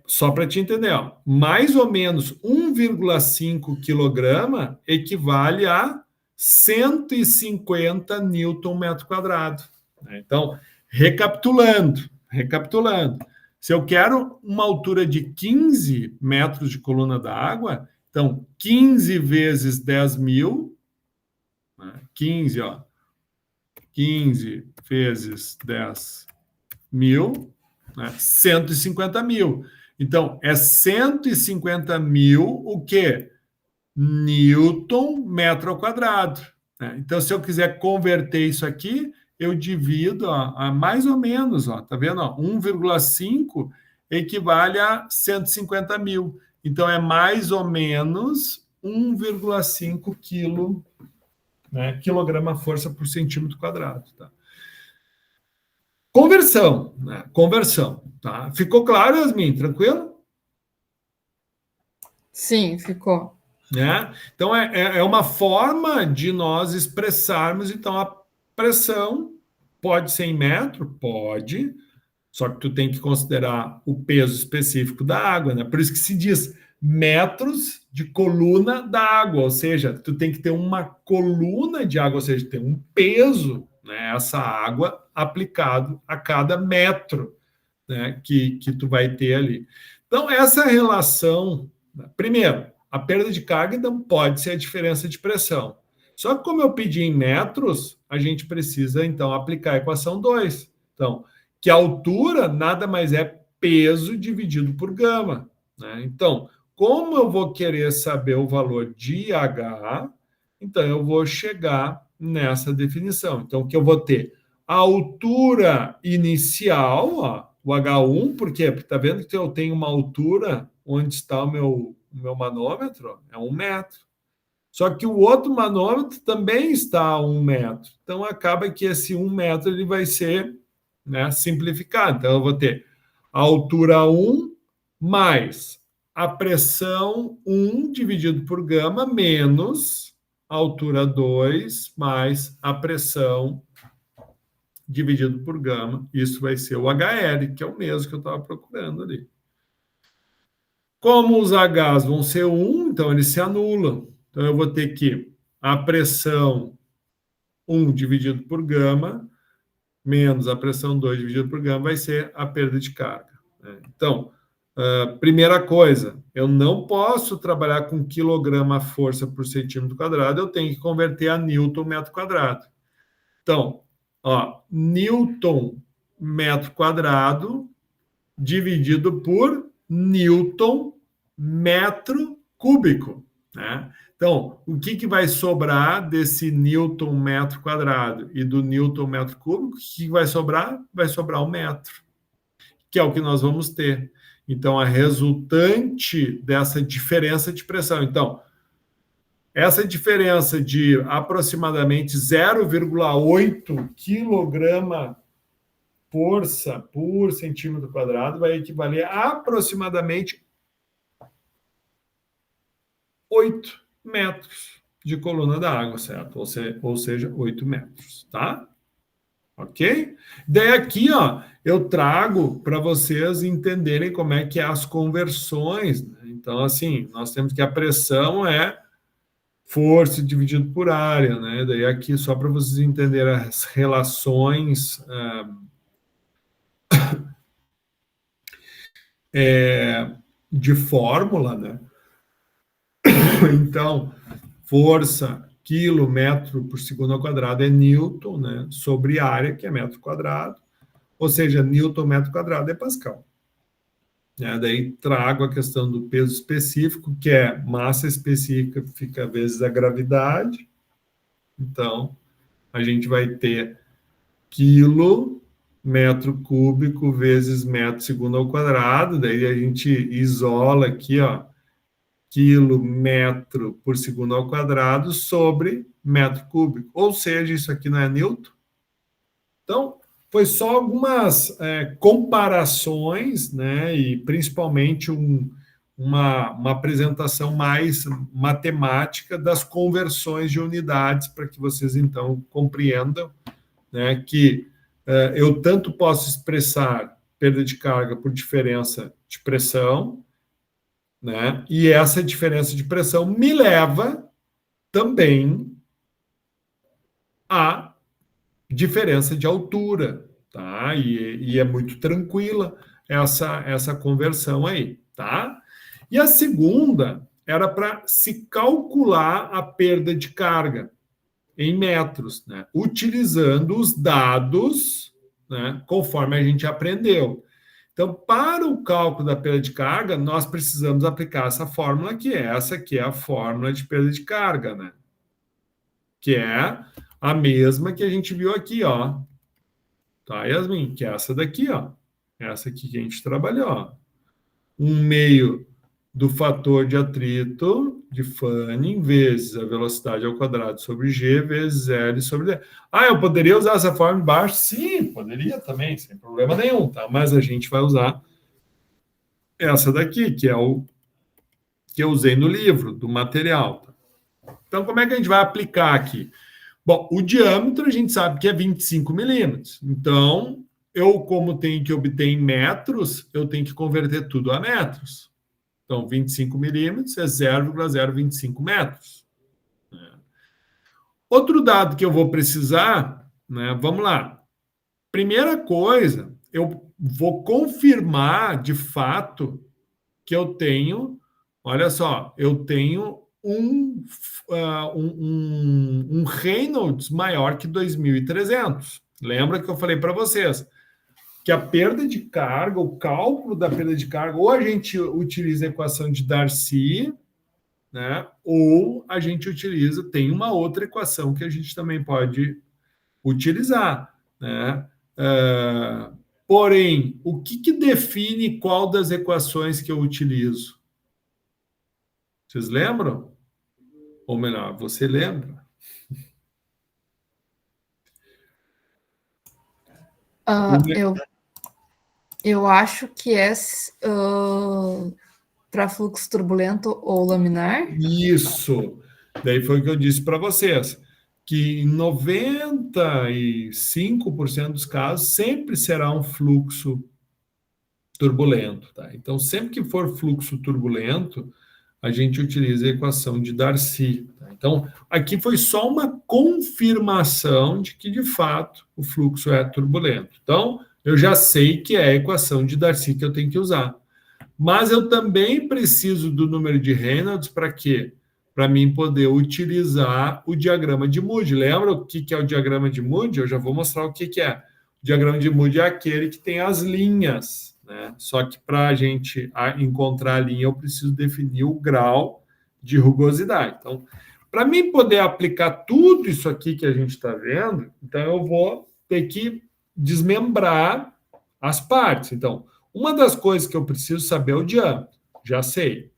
Speaker 1: só para te entender, ó, mais ou menos 1,5 quilograma equivale a 150 newton metro quadrado. Então, recapitulando, se eu quero uma altura de 15 metros de coluna d'água, então 15 vezes 10.000, né, 15 vezes 10.000, né, 150 mil. Então, é 150 mil o quê? Newton metro ao quadrado. Né? Então, se eu quiser converter isso aqui, eu divido a mais ou menos, tá vendo? 1,5 equivale a 150 mil. Então, é mais ou menos 1,5 quilo, né, quilograma força por centímetro quadrado. Tá? Conversão, né? Conversão. Tá? Ficou claro, Yasmin? Tranquilo?
Speaker 2: Sim, ficou.
Speaker 1: Né? Então, é uma forma de nós expressarmos, então, a pressão pode ser em metro? Pode, só que tu tem que considerar o peso específico da água, né? Por isso que se diz metros de coluna da água, ou seja, tu tem que ter uma coluna de água, ou seja, tem um peso, né, essa água aplicado a cada metro, né, que tu vai ter ali. Então, essa relação, primeiro, a perda de carga então pode ser a diferença de pressão. Só que como eu pedi em metros, a gente precisa então aplicar a equação 2. Então, que a altura nada mais é peso dividido por gama, né? Então, como eu vou querer saber o valor de H, então eu vou chegar nessa definição. Então, que eu vou ter a altura inicial, ó, o H1, por quê? Porque está vendo que eu tenho uma altura onde está o meu manômetro, ó, é 1 metro. Só que o outro manômetro também está a 1 metro. Então, acaba que esse 1 metro ele vai ser né, simplificado. Então, eu vou ter a altura 1 mais a pressão 1 dividido por gama menos a altura 2 mais a pressão dividido por gama. Isso vai ser o HL, que é o mesmo que eu estava procurando ali. Como os Hs vão ser 1, então eles se anulam. Então, eu vou ter que a pressão 1 dividido por gama menos a pressão 2 dividido por gama vai ser a perda de carga. Então, primeira coisa, eu não posso trabalhar com quilograma força por centímetro quadrado, eu tenho que converter a Newton metro quadrado. Então, Newton metro quadrado dividido por Newton metro cúbico, né? Então, o que vai sobrar desse Newton metro quadrado e do Newton metro cúbico? O que vai sobrar? Vai sobrar 1 metro, que é o que nós vamos ter. Então, a resultante dessa diferença de pressão. Então, essa diferença de aproximadamente 0,8 quilograma força por centímetro quadrado vai equivaler a aproximadamente 8 metros de coluna da água, certo? Ou seja, 8 metros, tá? Ok? Daí aqui, eu trago para vocês entenderem como é que é as conversões, né? Então, assim, nós temos que a pressão é força dividido por área, né? Daí aqui, só para vocês entenderem as relações de fórmula, né? Então, força quilômetro por segundo ao quadrado é Newton, né? Sobre área, que é metro quadrado. Ou seja, Newton metro quadrado é Pascal. Daí trago a questão do peso específico, que é massa específica vezes a gravidade. Então, a gente vai ter quilo metro cúbico vezes metro segundo ao quadrado. Daí a gente isola aqui, quilo metro por segundo ao quadrado sobre metro cúbico. Ou seja, isso aqui não é Newton. Então, foi só algumas comparações, né, e principalmente uma apresentação mais matemática das conversões de unidades, para que vocês, então, compreendam, né, que eu tanto posso expressar perda de carga por diferença de pressão, né, e essa diferença de pressão me leva também a diferença de altura, tá? E é muito tranquila essa conversão aí, tá? E a segunda era para se calcular a perda de carga em metros, né? Utilizando os dados, né? Conforme a gente aprendeu. Então, para o cálculo da perda de carga, nós precisamos aplicar essa fórmula aqui. Essa aqui é a fórmula de perda de carga, né? Que é a mesma que a gente viu aqui, Tá, Yasmin? Que é essa daqui, Essa aqui que a gente trabalhou, 1/2 do fator de atrito de Fanning vezes a velocidade ao quadrado sobre G vezes L sobre D. Eu poderia usar essa forma embaixo? Sim, poderia também, sem problema nenhum, tá? Mas a gente vai usar essa daqui, que é o que eu usei no livro, do material. Tá? Então, como é que a gente vai aplicar aqui? Bom, o diâmetro a gente sabe que é 25 milímetros. Então, como tenho que obter em metros, eu tenho que converter tudo a metros. Então, 25 milímetros é 0,025 metros. Outro dado que eu vou precisar, né? Vamos lá. Primeira coisa, eu vou confirmar de fato que eu tenho, olha só, eu tenho um Reynolds maior que 2.300. Lembra que eu falei para vocês que a perda de carga, o cálculo da perda de carga, ou a gente utiliza a equação de Darcy, né, ou a gente tem uma outra equação que a gente também pode utilizar, né? Porém, o que define qual das equações que eu utilizo? Vocês lembram? Ou melhor, você lembra?
Speaker 2: Eu acho que é para fluxo turbulento ou laminar.
Speaker 1: Isso. Daí foi o que eu disse para vocês, que em 95% dos casos sempre será um fluxo turbulento, tá? Então, sempre que for fluxo turbulento, a gente utiliza a equação de Darcy, tá? Então, aqui foi só uma confirmação de que, de fato, o fluxo é turbulento. Então, eu já sei que é a equação de Darcy que eu tenho que usar. Mas eu também preciso do número de Reynolds para quê? Para mim poder utilizar o diagrama de Moody. Lembra o que é o diagrama de Moody? Eu já vou mostrar o que é. O diagrama de Moody é aquele que tem as linhas, né? Só que para a gente encontrar a linha, eu preciso definir o grau de rugosidade. Então, para mim poder aplicar tudo isso aqui que a gente está vendo, então eu vou ter que desmembrar as partes. Então, uma das coisas que eu preciso saber é o diâmetro, já sei.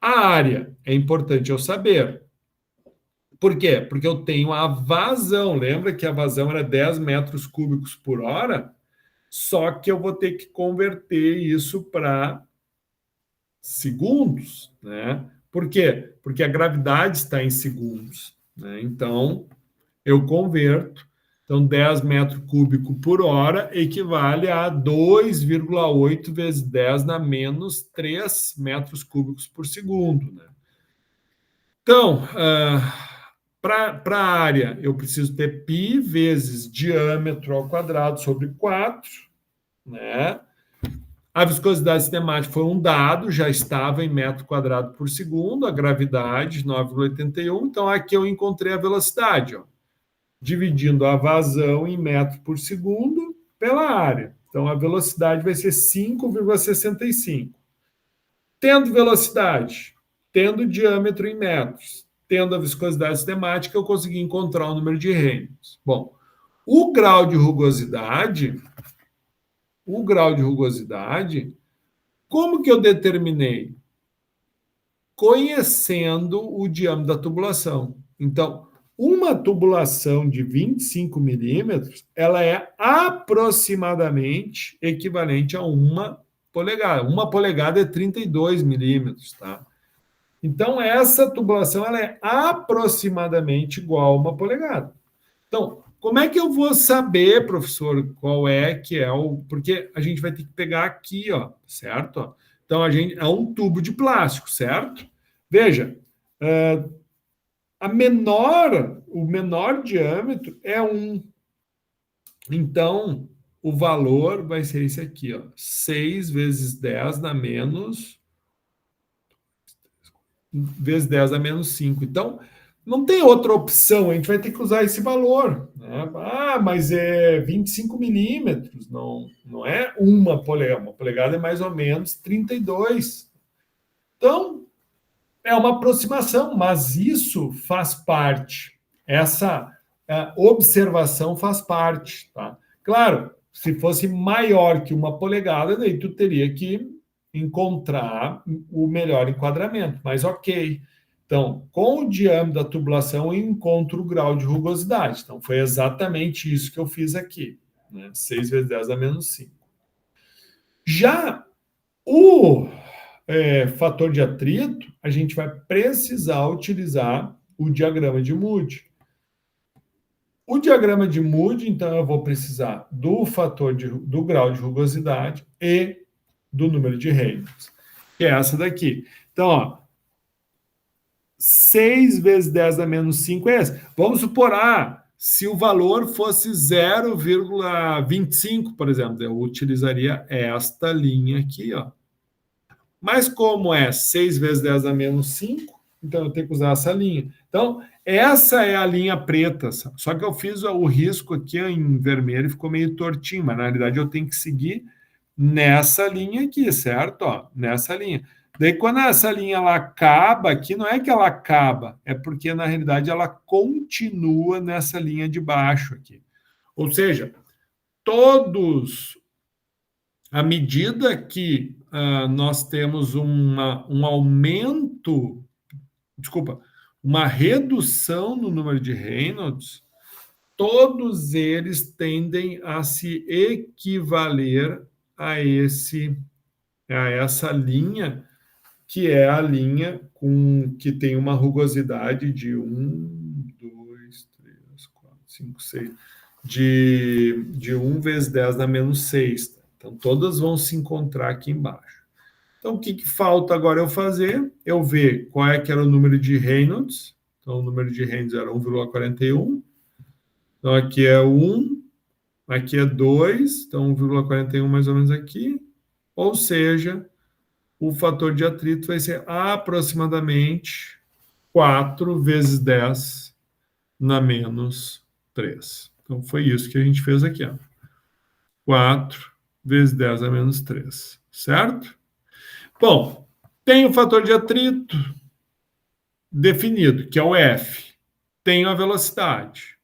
Speaker 1: A área é importante eu saber. Por quê? Porque eu tenho a vazão. Lembra que a vazão era 10 metros cúbicos por hora? Só que eu vou ter que converter isso para segundos, né? Por quê? Porque a gravidade está em segundos, né? Então, eu converto. Então, 10 metros cúbicos por hora equivale a 2,8 vezes 10 na menos 3 metros cúbicos por segundo, né? Então, para a área, eu preciso ter π vezes diâmetro ao quadrado sobre 4, né? A viscosidade cinemática foi um dado, já estava em metro quadrado por segundo, a gravidade, 9,81. Então, aqui eu encontrei a velocidade, ó, dividindo a vazão em metro por segundo pela área. Então, a velocidade vai ser 5,65. Tendo velocidade, tendo diâmetro em metros, tendo a viscosidade cinemática, eu consegui encontrar o número de Reynolds. Bom, o grau de rugosidade, como que eu determinei? Conhecendo o diâmetro da tubulação. Então, uma tubulação de 25 milímetros, ela é aproximadamente equivalente a 1 polegada. 1 polegada é 32 milímetros, tá? Então, essa tubulação ela é aproximadamente igual a 1 polegada. Então, como é que eu vou saber, professor, qual é que é o... Porque a gente vai ter que pegar aqui, ó, certo? Então, é um tubo de plástico, certo? Veja, o menor diâmetro é 1. Então, o valor vai ser esse aqui, ó, 6 vezes 10 na menos... vezes 10 a menos 5. Então, não tem outra opção, a gente vai ter que usar esse valor, né? Mas é 25 milímetros, não é 1 polegada. 1 polegada é mais ou menos 32. Então, é uma aproximação, mas isso faz parte. Essa observação faz parte, tá? Claro, se fosse maior que 1 polegada, daí tu teria que encontrar o melhor enquadramento, mas ok. Então, com o diâmetro da tubulação, eu encontro o grau de rugosidade. Então, foi exatamente isso que eu fiz aqui, né? 6 vezes 10 a menos 5. Já o fator de atrito, a gente vai precisar utilizar o diagrama de Moody. O diagrama de Moody, então, eu vou precisar do do grau de rugosidade e do número de Reynolds, que é essa daqui. Então, ó, 6 vezes 10 a menos 5 é essa. Vamos supor, se o valor fosse 0,25, por exemplo, eu utilizaria esta linha aqui, ó. Mas como é 6 vezes 10 a menos 5, então eu tenho que usar essa linha. Então, essa é a linha preta, só que eu fiz o risco aqui em vermelho e ficou meio tortinho, mas na realidade eu tenho que seguir nessa linha aqui, certo? Ó, nessa linha. Daí, quando essa linha ela acaba aqui, não é que ela acaba, é porque, na realidade, ela continua nessa linha de baixo aqui. Ou seja, à medida que nós temos um aumento, uma redução no número de Reynolds, todos eles tendem a se equivaler a essa linha, que é a linha que tem uma rugosidade de 1, 2, 3, 4, 5, 6, de 1 vezes 10 na menos 6. Então, todas vão se encontrar aqui embaixo. Então, o que falta agora eu fazer? Eu ver qual é que era o número de Reynolds. Então, o número de Reynolds era 1,41. Então, aqui é 1, aqui é 2, então 1,41 mais ou menos aqui. Ou seja, o fator de atrito vai ser aproximadamente 4 vezes 10 na menos 3. Então, foi isso que a gente fez aqui. Ó. 4 vezes 10 a menos 3, certo? Bom, tem o fator de atrito definido, que é o F. Tenho a velocidade.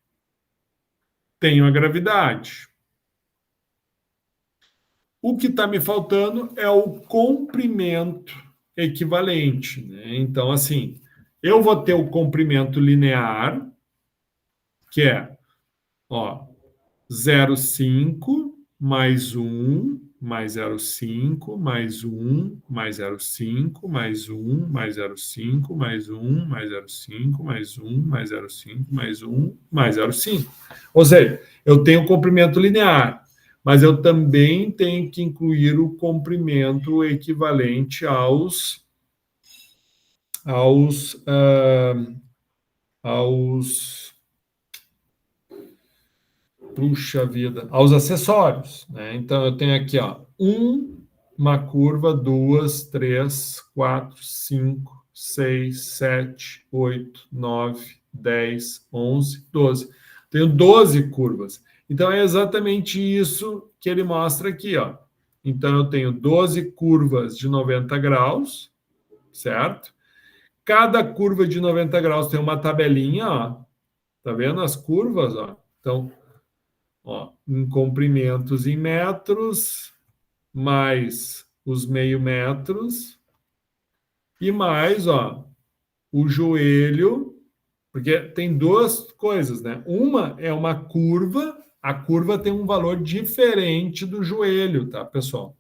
Speaker 1: Tenho a gravidade. O que está me faltando é o comprimento equivalente. Né? Então, assim, eu vou ter o comprimento linear, que é 0,5 mais 1, mais 0,5, mais 1, mais 0,5, mais 1, mais 0,5, mais 1, mais 0,5, mais 1, mais 0,5, mais 1, mais 0,5. Ou seja, eu tenho o comprimento linear, mas eu também tenho que incluir o comprimento equivalente aos acessórios. Né? Então, eu tenho aqui uma curva, 2, 3, 4, 5, 6, 7, 8, 9, 10, 11, 12. Tenho 12 curvas. Então, é exatamente isso que ele mostra aqui. Ó. Então, eu tenho 12 curvas de 90 graus, certo? Cada curva de 90 graus tem uma tabelinha, ó. Tá vendo as curvas? Ó? Então, em comprimentos em metros, mais os meio metros, e mais o joelho, porque tem duas coisas, né? Uma é uma curva, a curva tem um valor diferente do joelho, tá, pessoal?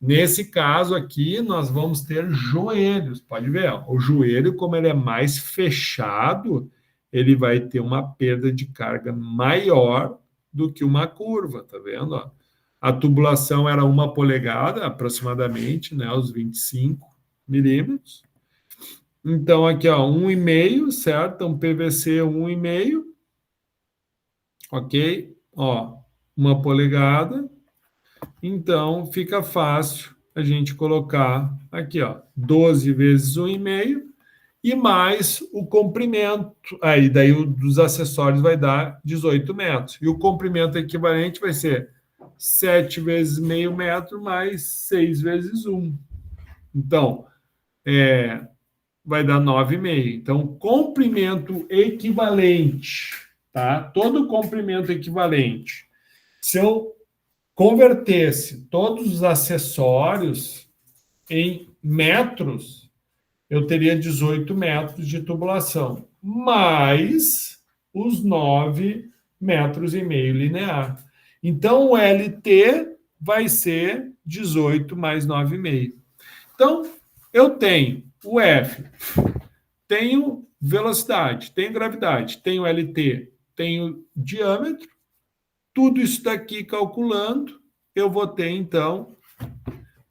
Speaker 1: Nesse caso aqui, nós vamos ter joelhos, pode ver, o joelho, como ele é mais fechado, ele vai ter uma perda de carga maior do que uma curva, tá vendo? A tubulação era 1 polegada, aproximadamente, né, os 25 milímetros. Então, aqui, 1,5, certo? Então, PVC 1,5, ok? 1 polegada. Então, fica fácil a gente colocar aqui, 12 vezes 1,5 e mais o comprimento. Aí, daí o dos acessórios vai dar 18 metros. E o comprimento equivalente vai ser 7 vezes meio metro mais 6 vezes 1. Então, vai dar 9,5. Então, comprimento equivalente, tá? Todo comprimento equivalente. Se eu convertesse todos os acessórios em metros, eu teria 18 metros de tubulação, mais os 9,5 metros linear. Então, o LT vai ser 18 mais 9,5. Então, eu tenho o F, tenho velocidade, tenho gravidade, tenho LT, tenho diâmetro, tudo isso daqui calculando, eu vou ter, então,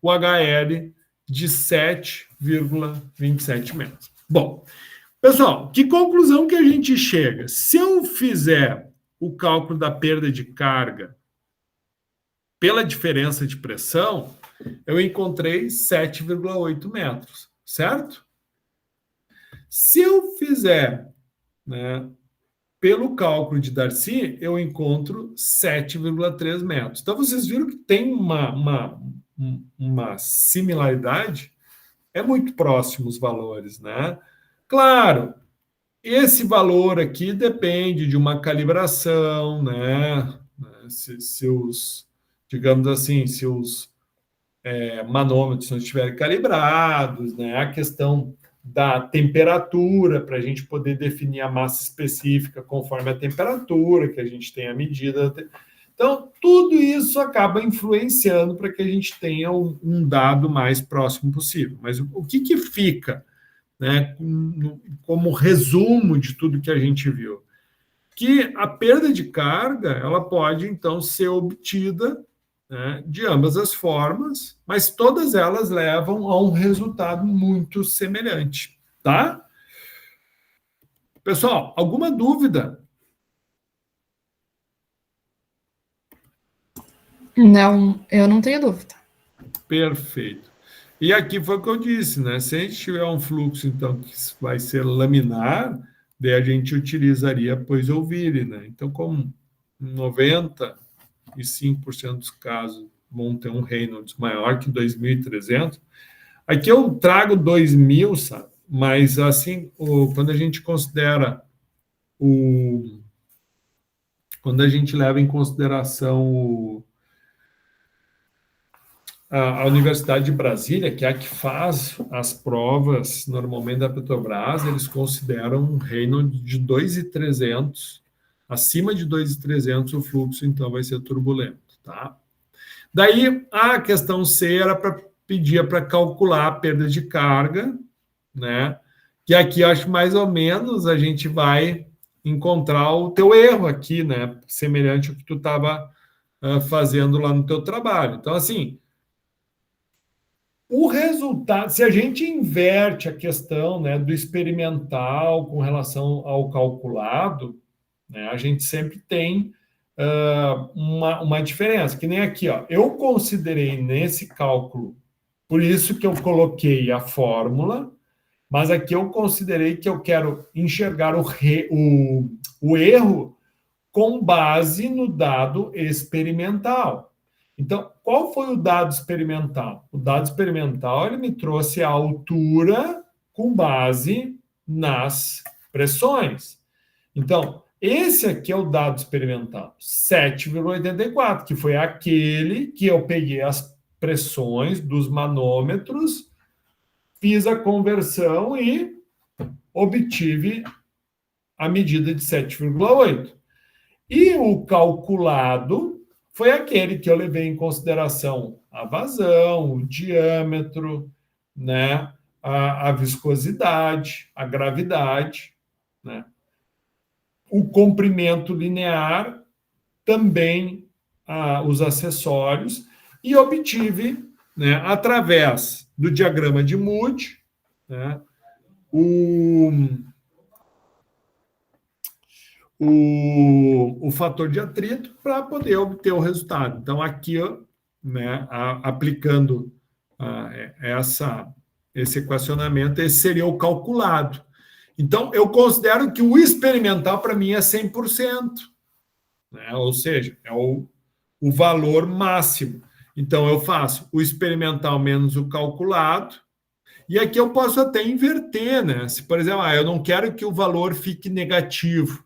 Speaker 1: o HL de 7,27 metros. Bom, pessoal, que conclusão que a gente chega? Se eu fizer o cálculo da perda de carga pela diferença de pressão, eu encontrei 7,8 metros, certo? Se eu fizer, né, pelo cálculo de Darcy, eu encontro 7,3 metros. Então, vocês viram que tem uma similaridade, é muito próximo os valores, né? Claro, esse valor aqui depende de uma calibração, né? Se os, digamos assim, manômetros não estiverem calibrados, né? A questão da temperatura, para a gente poder definir a massa específica conforme a temperatura que a gente tem a medida. Então, tudo isso acaba influenciando para que a gente tenha um dado mais próximo possível. Mas o que fica, né, como resumo de tudo que a gente viu? Que a perda de carga ela pode, então, ser obtida, né, de ambas as formas, mas todas elas levam a um resultado muito semelhante, tá? Pessoal, alguma dúvida?
Speaker 2: Não, eu não tenho dúvida.
Speaker 1: Perfeito. E aqui foi o que eu disse, né? Se a gente tiver um fluxo, então, que vai ser laminar, daí a gente utilizaria Poiseuille, né? Então, como 95% dos casos vão ter um Reynolds maior que 2.300, aqui eu trago 2.000, sabe? Mas, assim, quando a gente considera quando a gente leva em consideração a Universidade de Brasília, que é a que faz as provas normalmente da Petrobras, eles consideram um Reynolds de 2.300, acima de 2.300 o fluxo, então, vai ser turbulento, tá? Daí, a questão C era para pedir para calcular a perda de carga, né? Que aqui, acho mais ou menos, a gente vai encontrar o teu erro aqui, né? Semelhante ao que tu estava fazendo lá no teu trabalho. Então, assim, o resultado, se a gente inverte a questão, né, do experimental com relação ao calculado, né, a gente sempre tem uma diferença, que nem aqui, ó, eu considerei nesse cálculo, por isso que eu coloquei a fórmula, mas aqui eu considerei que eu quero enxergar o erro com base no dado experimental. Então, qual foi o dado experimental? O dado experimental ele me trouxe a altura com base nas pressões. Então, esse aqui é o dado experimental, 7,84, que foi aquele que eu peguei as pressões dos manômetros, fiz a conversão e obtive a medida de 7,8. E o calculado foi aquele que eu levei em consideração a vazão, o diâmetro, né, a viscosidade, a gravidade, né, o comprimento linear, também os acessórios, e obtive, né, através do diagrama de Moody, né, o fator de atrito para poder obter o resultado. Então, aqui, né, aplicando esse equacionamento, esse seria o calculado. Então, eu considero que o experimental, para mim, é 100%. Né? Ou seja, é o valor máximo. Então, eu faço o experimental menos o calculado, e aqui eu posso até inverter, né? Se, por exemplo, eu não quero que o valor fique negativo.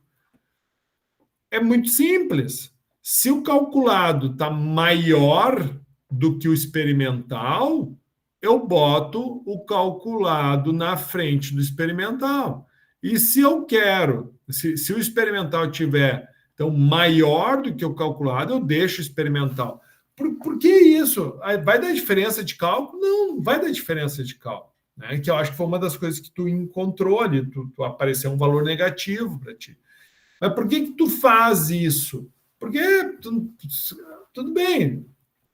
Speaker 1: É muito simples. Se o calculado está maior do que o experimental, eu boto o calculado na frente do experimental. E se eu quero, se o experimental tiver então maior do que o calculado, eu deixo o experimental. Por que isso? Vai dar diferença de cálculo? Não vai dar diferença de cálculo. Né? Que eu acho que foi uma das coisas que tu encontrou ali, tu apareceu um valor negativo para ti. Mas por que tu faz isso? Porque tudo bem.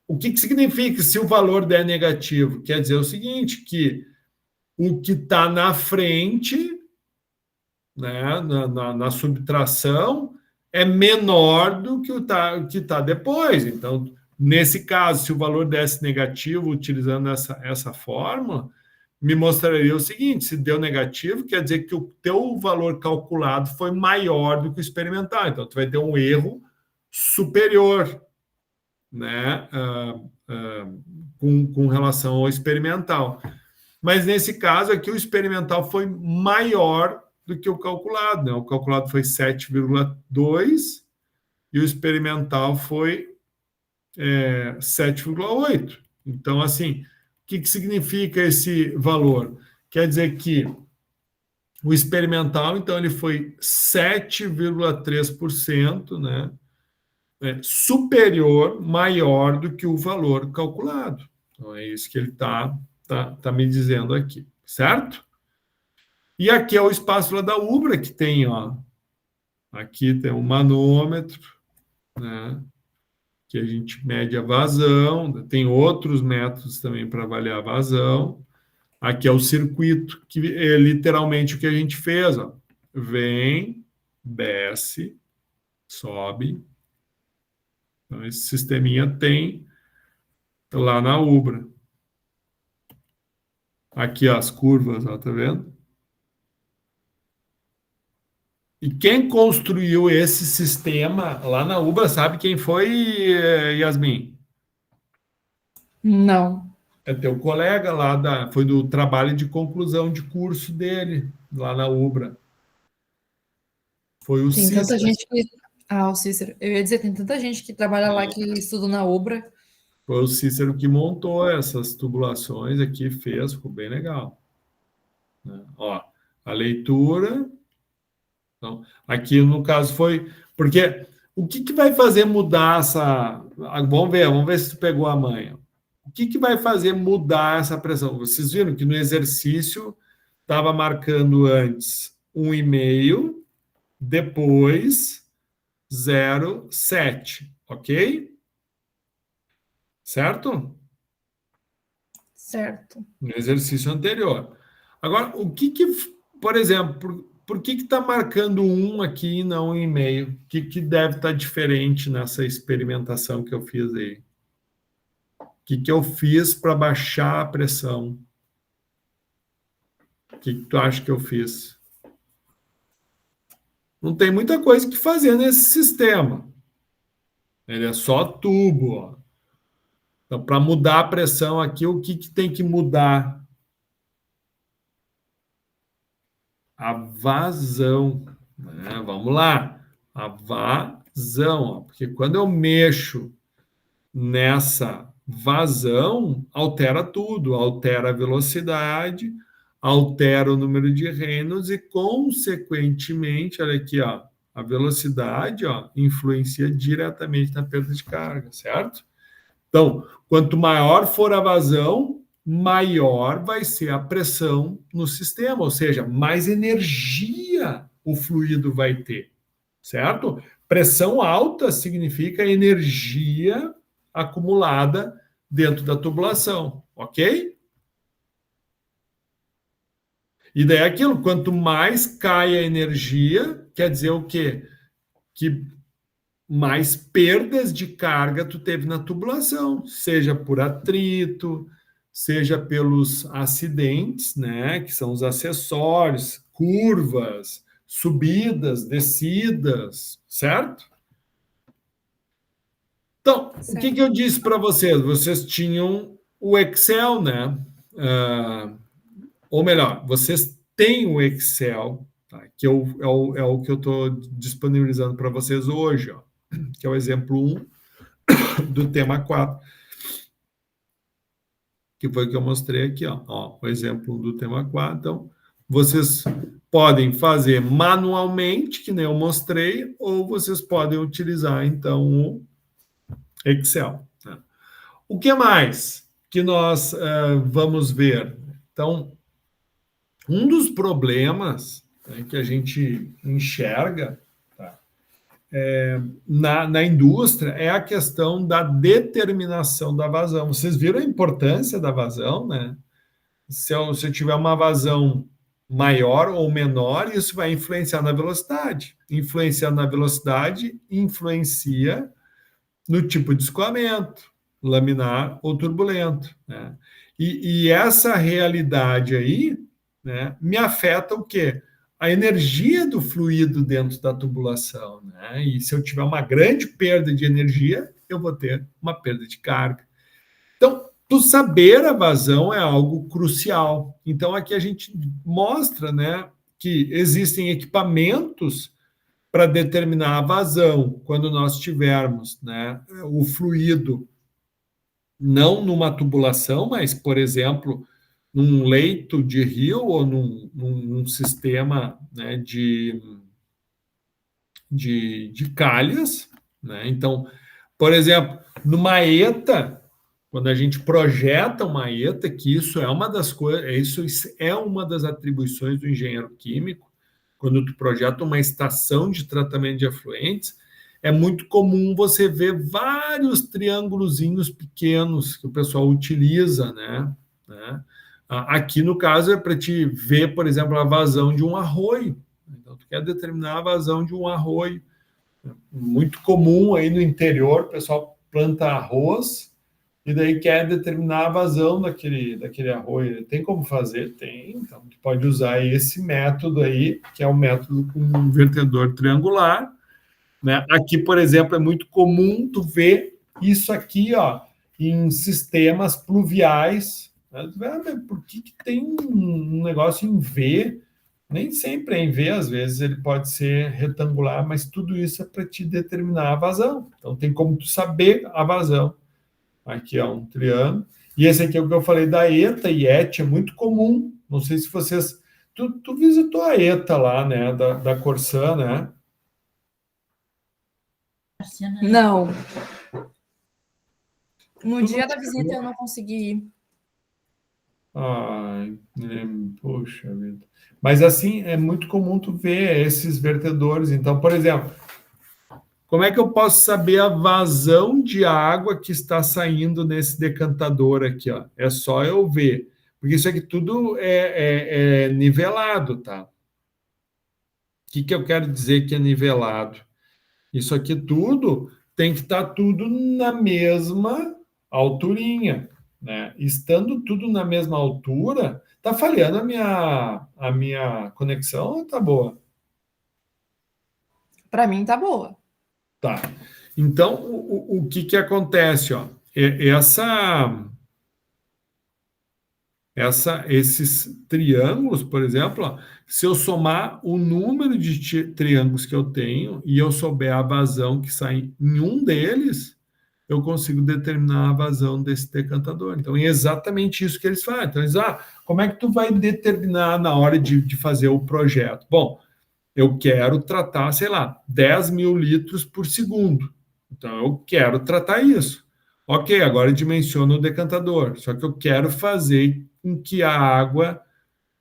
Speaker 1: O que significa se o valor der negativo? Quer dizer o seguinte, que o que está na frente, né, na subtração, é menor do que o que está depois. Então, nesse caso, se o valor desse negativo, utilizando essa fórmula, me mostraria o seguinte, se deu negativo, quer dizer que o teu valor calculado foi maior do que o experimental. Então, tu vai ter um erro superior, né, com relação ao experimental. Mas, nesse caso aqui, o experimental foi maior do que o calculado. Né? O calculado foi 7,2 e o experimental foi 7,8. Então, assim, o que significa esse valor? Quer dizer que o experimental, então, ele foi 7,3%, né? Superior, maior do que o valor calculado. Então, é isso que ele tá me dizendo aqui, certo? E aqui é o espaço lá da Ubra, que tem, ó, aqui tem um manômetro, né? Que a gente mede a vazão, tem outros métodos também para avaliar a vazão. Aqui é o circuito, que é literalmente o que a gente fez, ó. Vem, desce, sobe. Então, esse sisteminha tem lá na Ubra. Aqui as curvas, ó, tá vendo? E quem construiu esse sistema lá na Ubra, sabe quem foi, Yasmin?
Speaker 2: Não.
Speaker 1: É teu colega lá, foi do trabalho de conclusão de curso dele, lá na Ubra. Foi o
Speaker 2: Tem tanta
Speaker 1: Cícero.
Speaker 2: gente que... Ah, o Cícero. Eu ia dizer, tem tanta gente que trabalha lá que estuda na Ubra.
Speaker 1: Foi o Cícero que montou essas tubulações aqui, fez, ficou bem legal. Né? Ó, a leitura. Então, aqui no caso foi. Porque o que vai fazer mudar essa. Vamos ver se tu pegou a manha. O que vai fazer mudar essa pressão? Vocês viram que no exercício estava marcando antes 1,5, depois 0,7, ok? Certo?
Speaker 2: Certo.
Speaker 1: No exercício anterior. Agora, por exemplo, por que está marcando 1 aqui e não 1,5? O que deve estar diferente nessa experimentação que eu fiz aí? O que eu fiz para baixar a pressão? O que tu acha que eu fiz? Não tem muita coisa que fazer nesse sistema. Ele é só tubo, ó. Então, para mudar a pressão aqui, o que tem que mudar? A vazão. Né? Vamos lá. A vazão. Ó. Porque quando eu mexo nessa vazão, altera tudo. Altera a velocidade, altera o número de Reynolds e, consequentemente, olha aqui, ó, a velocidade, ó, influencia diretamente na perda de carga, certo? Então, quanto maior for a vazão, maior vai ser a pressão no sistema, ou seja, mais energia o fluido vai ter, certo? Pressão alta significa energia acumulada dentro da tubulação, ok? E daí aquilo, quanto mais cai a energia, quer dizer o quê? Que mais perdas de carga tu teve na tubulação, seja por atrito, seja pelos acidentes, né, que são os acessórios, curvas, subidas, descidas, certo? Então, certo. O que eu disse para vocês? Vocês tinham o Excel, né? Ou melhor, vocês têm o Excel, tá? Que é o que eu estou disponibilizando para vocês hoje, ó, que é o exemplo 1 do tema 4, que foi o que eu mostrei aqui, ó, o exemplo 1 do tema 4. Então, vocês podem fazer manualmente, que nem eu mostrei, ou vocês podem utilizar, então, o Excel. Né? O que mais que nós vamos ver? Então, um dos problemas, né, que a gente enxerga na indústria é a questão da determinação da vazão. Vocês viram a importância da vazão, né? Se eu tiver uma vazão maior ou menor, isso vai influenciar na velocidade. Influenciando na velocidade, influencia no tipo de escoamento, laminar ou turbulento. Né? E essa realidade aí, né, me afeta o quê? A energia do fluido dentro da tubulação, né? E se eu tiver uma grande perda de energia, eu vou ter uma perda de carga. Então, tu saber a vazão é algo crucial. Então, aqui a gente mostra, né, que existem equipamentos para determinar a vazão quando nós tivermos, né, o fluido não numa tubulação, mas, por exemplo, num leito de rio ou num sistema, né, de calhas, né? Então, por exemplo, numa ETA, quando a gente projeta uma ETA, que isso é uma das coisas, isso é uma das atribuições do engenheiro químico, quando tu projeta uma estação de tratamento de efluentes, é muito comum você ver vários triângulozinhos pequenos que o pessoal utiliza, né? Aqui, no caso, é para te ver, por exemplo, a vazão de um arroio. Então, tu quer determinar a vazão de um arroio. Muito comum aí no interior, o pessoal planta arroz e daí quer determinar a vazão daquele arroio. Tem como fazer? Tem. Então, tu pode usar esse método aí, que é o método com um vertedor triangular, né? Aqui, por exemplo, é muito comum tu ver isso aqui, ó, em sistemas pluviais. Né? Por que tem um negócio em V? Nem sempre é em V, às vezes ele pode ser retangular, mas tudo isso é para te determinar a vazão. Então, tem como tu saber a vazão. Aqui é um triângulo. E esse aqui é o que eu falei da ETA, e ET é muito comum. Não sei se vocês... Tu visitou a ETA lá, né, da Corsã, né?
Speaker 2: Não. No dia da visita eu não consegui ir.
Speaker 1: Ai, poxa vida. Mas assim, é muito comum tu ver esses vertedores. Então, por exemplo, como é que eu posso saber a vazão de água que está saindo nesse decantador aqui, ó? É só eu ver. Porque isso aqui tudo é nivelado, tá? O que eu quero dizer que é nivelado? Isso aqui tudo tem que estar tudo na mesma alturinha, né? Estando tudo na mesma altura, tá falhando a minha conexão ou tá boa?
Speaker 2: Para mim tá boa.
Speaker 1: Tá. Então, o que acontece, ó? Esses triângulos, por exemplo, ó, se eu somar o número de triângulos que eu tenho e eu souber a vazão que sai em um deles, eu consigo determinar a vazão desse decantador. Então, é exatamente isso que eles fazem. Então, eles, como é que tu vai determinar na hora de fazer o projeto? Bom, eu quero tratar, sei lá, 10 mil litros por segundo. Então, eu quero tratar isso. Ok, agora eu dimensiono o decantador. Só que eu quero fazer com que a água,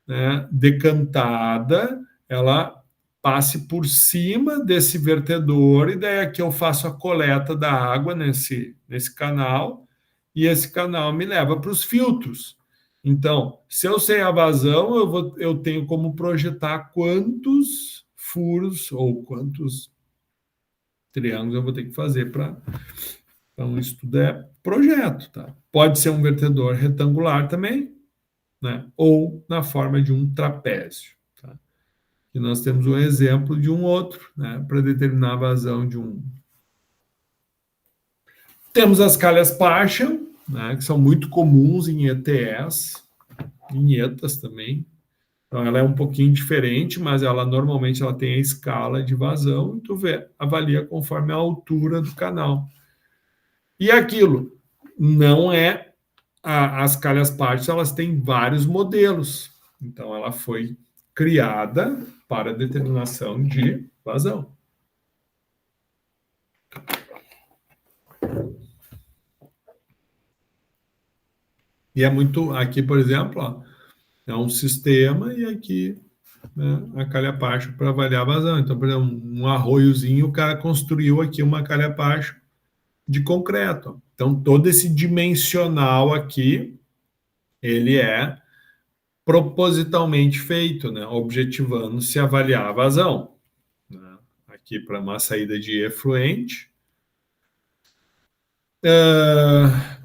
Speaker 1: né, decantada, ela passe por cima desse vertedor e daí aqui eu faço a coleta da água nesse canal e esse canal me leva para os filtros. Então, se eu sei a vazão, eu tenho como projetar quantos furos ou quantos triângulos eu vou ter que fazer para... Então, isso tudo é projeto, tá? Pode ser um vertedor retangular também, né? Ou na forma de um trapézio. Tá? E nós temos um exemplo de um outro, né? Para determinar a vazão de um... Temos as calhas Paschen, né? Que são muito comuns em ETS, em ETAs também. Então, ela é um pouquinho diferente, mas ela normalmente ela tem a escala de vazão, e tu avalia conforme a altura do canal. E aquilo não é... As calhas Paschen, elas têm vários modelos. Então, ela foi criada para determinação de vazão. E é muito... Aqui, por exemplo, ó, é um sistema e aqui, né, a calha Paschen para avaliar a vazão. Então, por exemplo, um arroiozinho, o cara construiu aqui uma calha Paschen de concreto. Então, todo esse dimensional aqui, ele é propositalmente feito, né, objetivando se avaliar a vazão. Né, aqui para uma saída de efluente.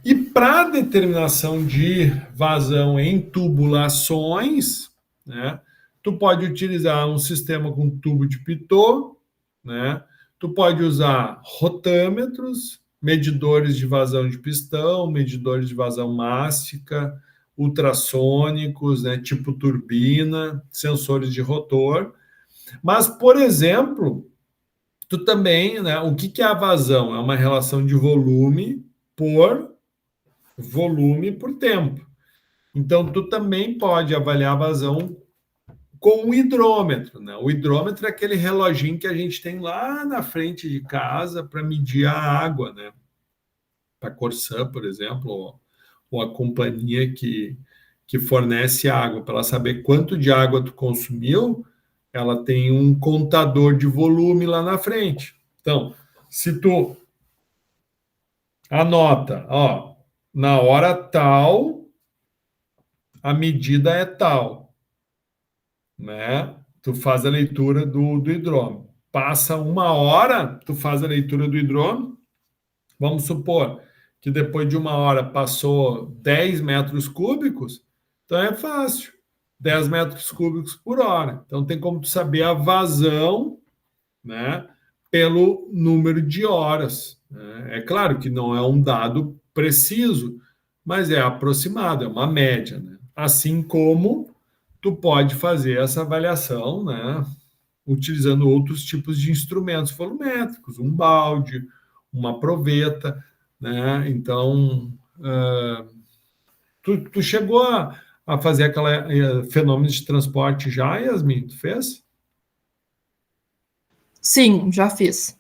Speaker 1: E para determinação de vazão em tubulações, né, tu pode utilizar um sistema com tubo de Pitot, né, tu pode usar rotâmetros, medidores de vazão de pistão, medidores de vazão mástica, ultrassônicos, né, tipo turbina, sensores de rotor. Mas, por exemplo, tu também, né, o que é a vazão? É uma relação de volume por tempo. Então, tu também pode avaliar a vazão com o hidrômetro, né? O hidrômetro é aquele reloginho que a gente tem lá na frente de casa para medir a água, né? A Corsã, por exemplo, ou a companhia que fornece água, para ela saber quanto de água tu consumiu, ela tem um contador de volume lá na frente. Então, se tu anota, ó, na hora tal, a medida é tal, né? Tu faz a leitura do hidrômetro. Passa 1 hora, tu faz a leitura do hidrômetro. Vamos supor que depois de 1 hora passou 10 metros cúbicos, então é fácil. 10 metros cúbicos por hora. Então tem como tu saber a vazão, né, pelo número de horas, né? É claro que não é um dado preciso, mas é aproximado, é uma média, né? Assim como tu pode fazer essa avaliação, né, utilizando outros tipos de instrumentos volumétricos, um balde, uma proveta, né? Então, tu chegou a fazer aquela fenômeno de transporte já, Yasmin? Tu fez?
Speaker 2: Sim, já fiz.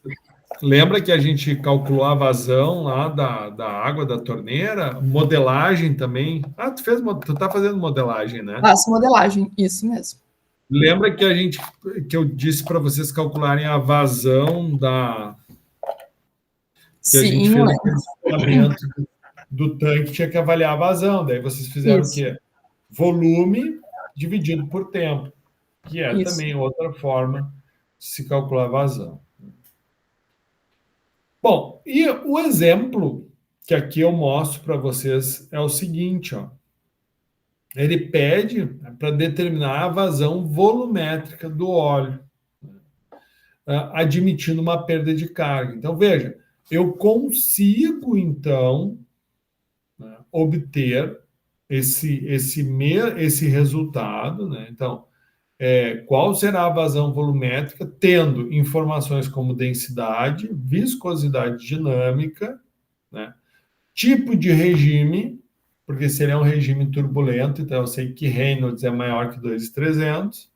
Speaker 1: Lembra que a gente calculou a vazão lá da água da torneira? Modelagem também. Ah, tu tá fazendo modelagem, né?
Speaker 2: Faço modelagem, isso mesmo.
Speaker 1: Lembra que eu disse para vocês calcularem a vazão que a gente
Speaker 2: Sim,
Speaker 1: fez
Speaker 2: lembro.
Speaker 1: o escoamento do tanque, tinha que avaliar a vazão. Daí vocês fizeram
Speaker 2: Isso.
Speaker 1: o quê? Volume dividido por tempo, que é
Speaker 2: Isso.
Speaker 1: também outra forma de se calcular a vazão. Bom, e o exemplo que aqui eu mostro para vocês é o seguinte, ó. Ele pede para determinar a vazão volumétrica do óleo, admitindo uma perda de carga. Então, veja, eu consigo, então, né, obter esse resultado, né? Então, qual será a vazão volumétrica, tendo informações como densidade, viscosidade dinâmica, né? Tipo de regime, porque se ele é um regime turbulento, então eu sei que Reynolds é maior que 2.300.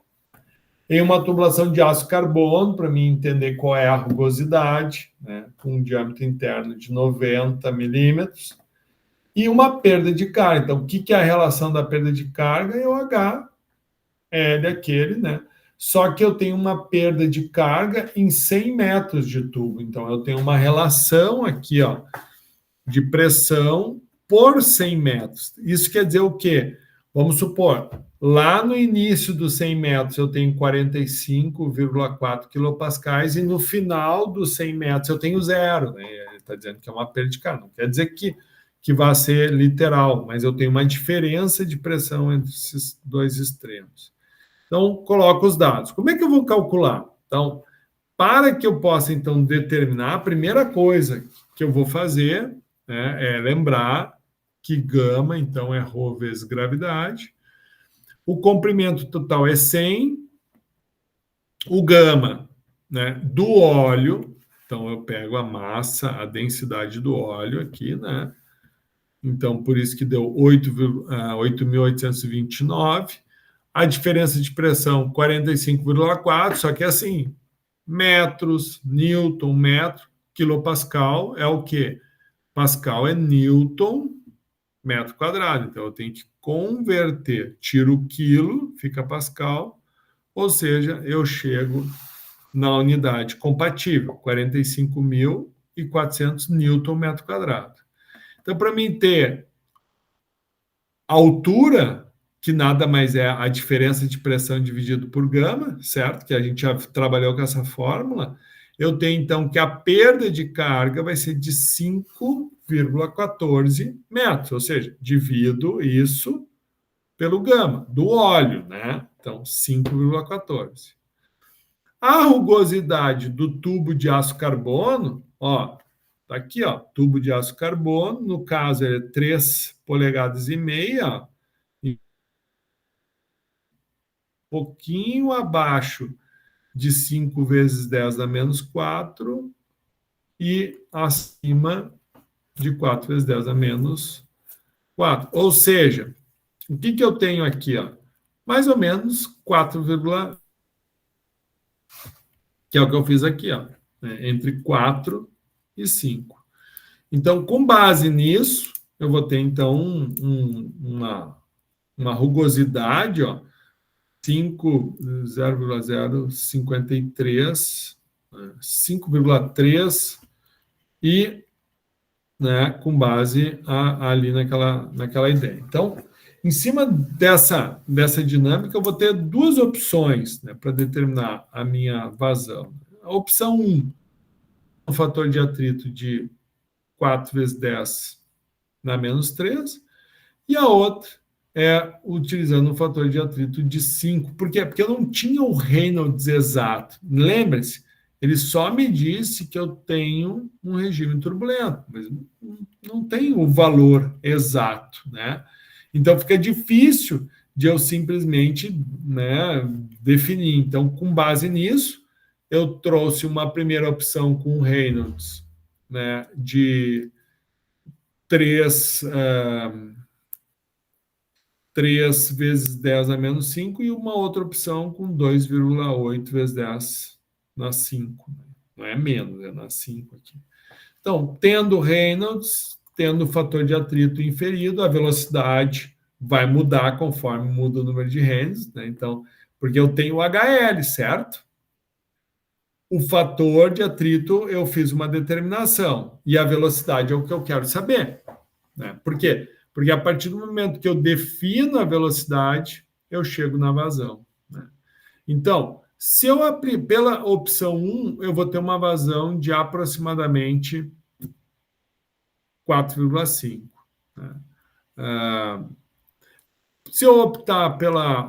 Speaker 1: Em uma tubulação de aço carbono, para mim entender qual é a rugosidade, né? Com um diâmetro interno de 90 milímetros. E uma perda de carga. Então, o que é a relação da perda de carga? É o H, L aquele, né? Só que eu tenho uma perda de carga em 100 metros de tubo. Então, eu tenho uma relação aqui, ó, de pressão por 100 metros. Isso quer dizer o quê? Vamos supor, lá no início dos 100 metros eu tenho 45,4 quilopascais e no final dos 100 metros eu tenho zero. Né? Ele está dizendo que é uma perda de carga. Não quer dizer que vai ser literal, mas eu tenho uma diferença de pressão entre esses dois extremos. Então, coloco os dados. Como é que eu vou calcular? Então, para que eu possa, então, determinar, a primeira coisa que eu vou fazer, né, é lembrar que gama, então, é ρ vezes gravidade. O comprimento total é 100. O gama, né, do óleo, então, eu pego a massa, a densidade do óleo aqui, né? Então, por isso que deu 8.829. A diferença de pressão, 45,4, só que assim, metros, Newton, metro, quilopascal é o quê? Pascal é Newton, metro quadrado. Então, eu tenho que converter. Tiro o quilo, fica pascal, ou seja, eu chego na unidade compatível, 45.400 Newton metro quadrado. Então, para mim ter altura, que nada mais é a diferença de pressão dividido por gama, certo? Que a gente já trabalhou com essa fórmula. Eu tenho, então, que a perda de carga vai ser de 5,14 metros, ou seja, divido isso pelo gama, do óleo, né? Então, 5,14. A rugosidade do tubo de aço carbono, ó, tá aqui, ó, tubo de aço carbono, no caso é 3,5 polegadas, ó, pouquinho abaixo de 5 vezes 10 a menos 4 e acima de 4 vezes 10 a menos 4. Ou seja, o que eu tenho aqui? Ó? Mais ou menos 4, que é o que eu fiz aqui, ó, né? Entre 4 e 5. Então, com base nisso, eu vou ter, então, uma rugosidade, ó, 0,053, 5,3 e, né, com base ali naquela ideia. Então, em cima dessa dinâmica, eu vou ter duas opções, né, para determinar a minha vazão. A opção 1, um fator de atrito de 4 vezes 10 na menos 3, e a outra é utilizando um fator de atrito de 5. Por quê? Porque eu não tinha o Reynolds exato. Lembre-se, ele só me disse que eu tenho um regime turbulento, mas não tem o valor exato, né? Então, fica difícil de eu simplesmente, né, definir. Então, com base nisso, eu trouxe uma primeira opção com o Reynolds, né, de 3 vezes 10 a menos 5 e uma outra opção com 2,8 vezes 10 na 5. Não é menos, é na 5 aqui. Então, tendo Reynolds, tendo o fator de atrito inferido, a velocidade vai mudar conforme muda o número de Reynolds, né? Então, porque eu tenho o HL, certo? O fator de atrito, eu fiz uma determinação, e a velocidade é o que eu quero saber, né? Por quê? Porque a partir do momento que eu defino a velocidade, eu chego na vazão, né? Então, se eu abrir pela opção 1, eu vou ter uma vazão de aproximadamente 4,5. Né? Se eu optar pela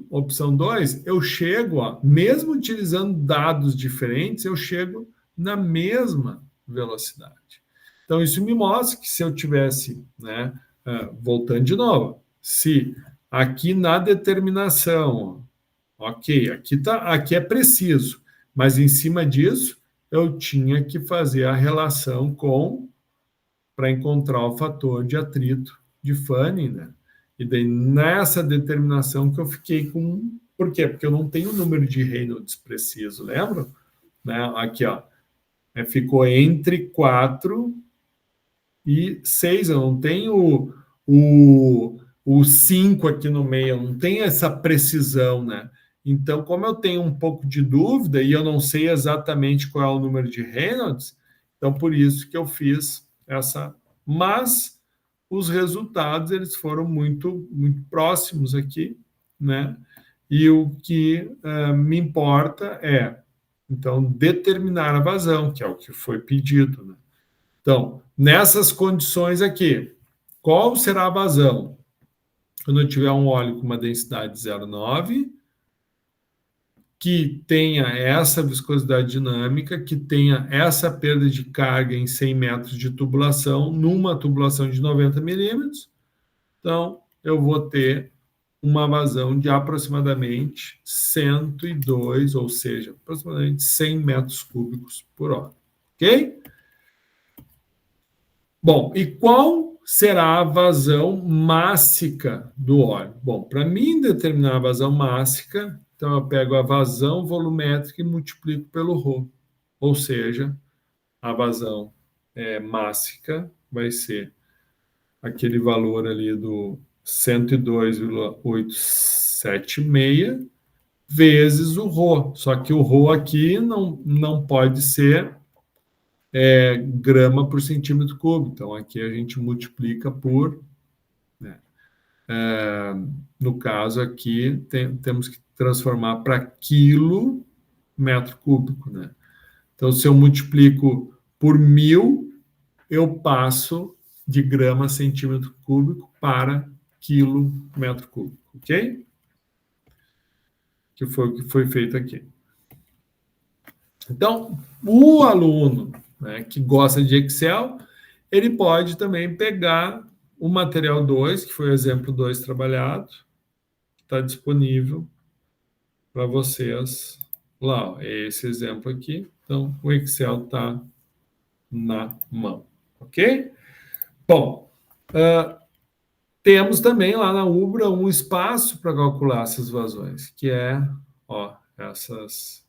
Speaker 1: opção 2, eu chego, mesmo utilizando dados diferentes, eu chego na mesma velocidade. Então, isso me mostra que se eu tivesse, né, voltando de novo, se aqui na determinação, ok, aqui é preciso, mas em cima disso, eu tinha que fazer a relação para encontrar o fator de atrito de Fanning, né? E daí, nessa determinação que eu fiquei com... Por quê? Porque eu não tenho o número de Reynolds preciso, lembra? Né? Aqui, ó. Ficou entre 4 e 6. Eu não tenho o 5 aqui no meio, eu não tenho essa precisão, né? Então, como eu tenho um pouco de dúvida e eu não sei exatamente qual é o número de Reynolds, então por isso que eu fiz essa... Mas os resultados eles foram muito, muito próximos aqui, né? E o que me importa é, então, determinar a vazão, que é o que foi pedido, né? Então, nessas condições aqui, qual será a vazão? Quando eu tiver um óleo com uma densidade 0,9, que tenha essa viscosidade dinâmica, que tenha essa perda de carga em 100 metros de tubulação, numa tubulação de 90 milímetros, então eu vou ter uma vazão de aproximadamente 102, ou seja, aproximadamente 100 metros cúbicos por hora. Ok? Bom, e qual será a vazão mássica do óleo? Bom, para mim determinar a vazão mássica, então eu pego a vazão volumétrica e multiplico pelo ρ. Ou seja, a vazão mássica vai ser aquele valor ali do 102,876 vezes o ρ. Só que o ρ aqui não pode ser grama por centímetro cúbico. Então, aqui a gente multiplica por... Né, no caso aqui, temos que transformar para quilo metro cúbico. Né? Então, se eu multiplico por 1.000, eu passo de grama centímetro cúbico para quilo metro cúbico. Ok? Que foi o que foi feito aqui. Então, o aluno, né, que gosta de Excel, ele pode também pegar o material 2, que foi o exemplo 2 trabalhado, que está disponível para vocês lá. Ó, é esse exemplo aqui. Então, o Excel está na mão. Ok? Bom, Temos também lá na Ubra um espaço para calcular essas vazões, que é, ó, essas.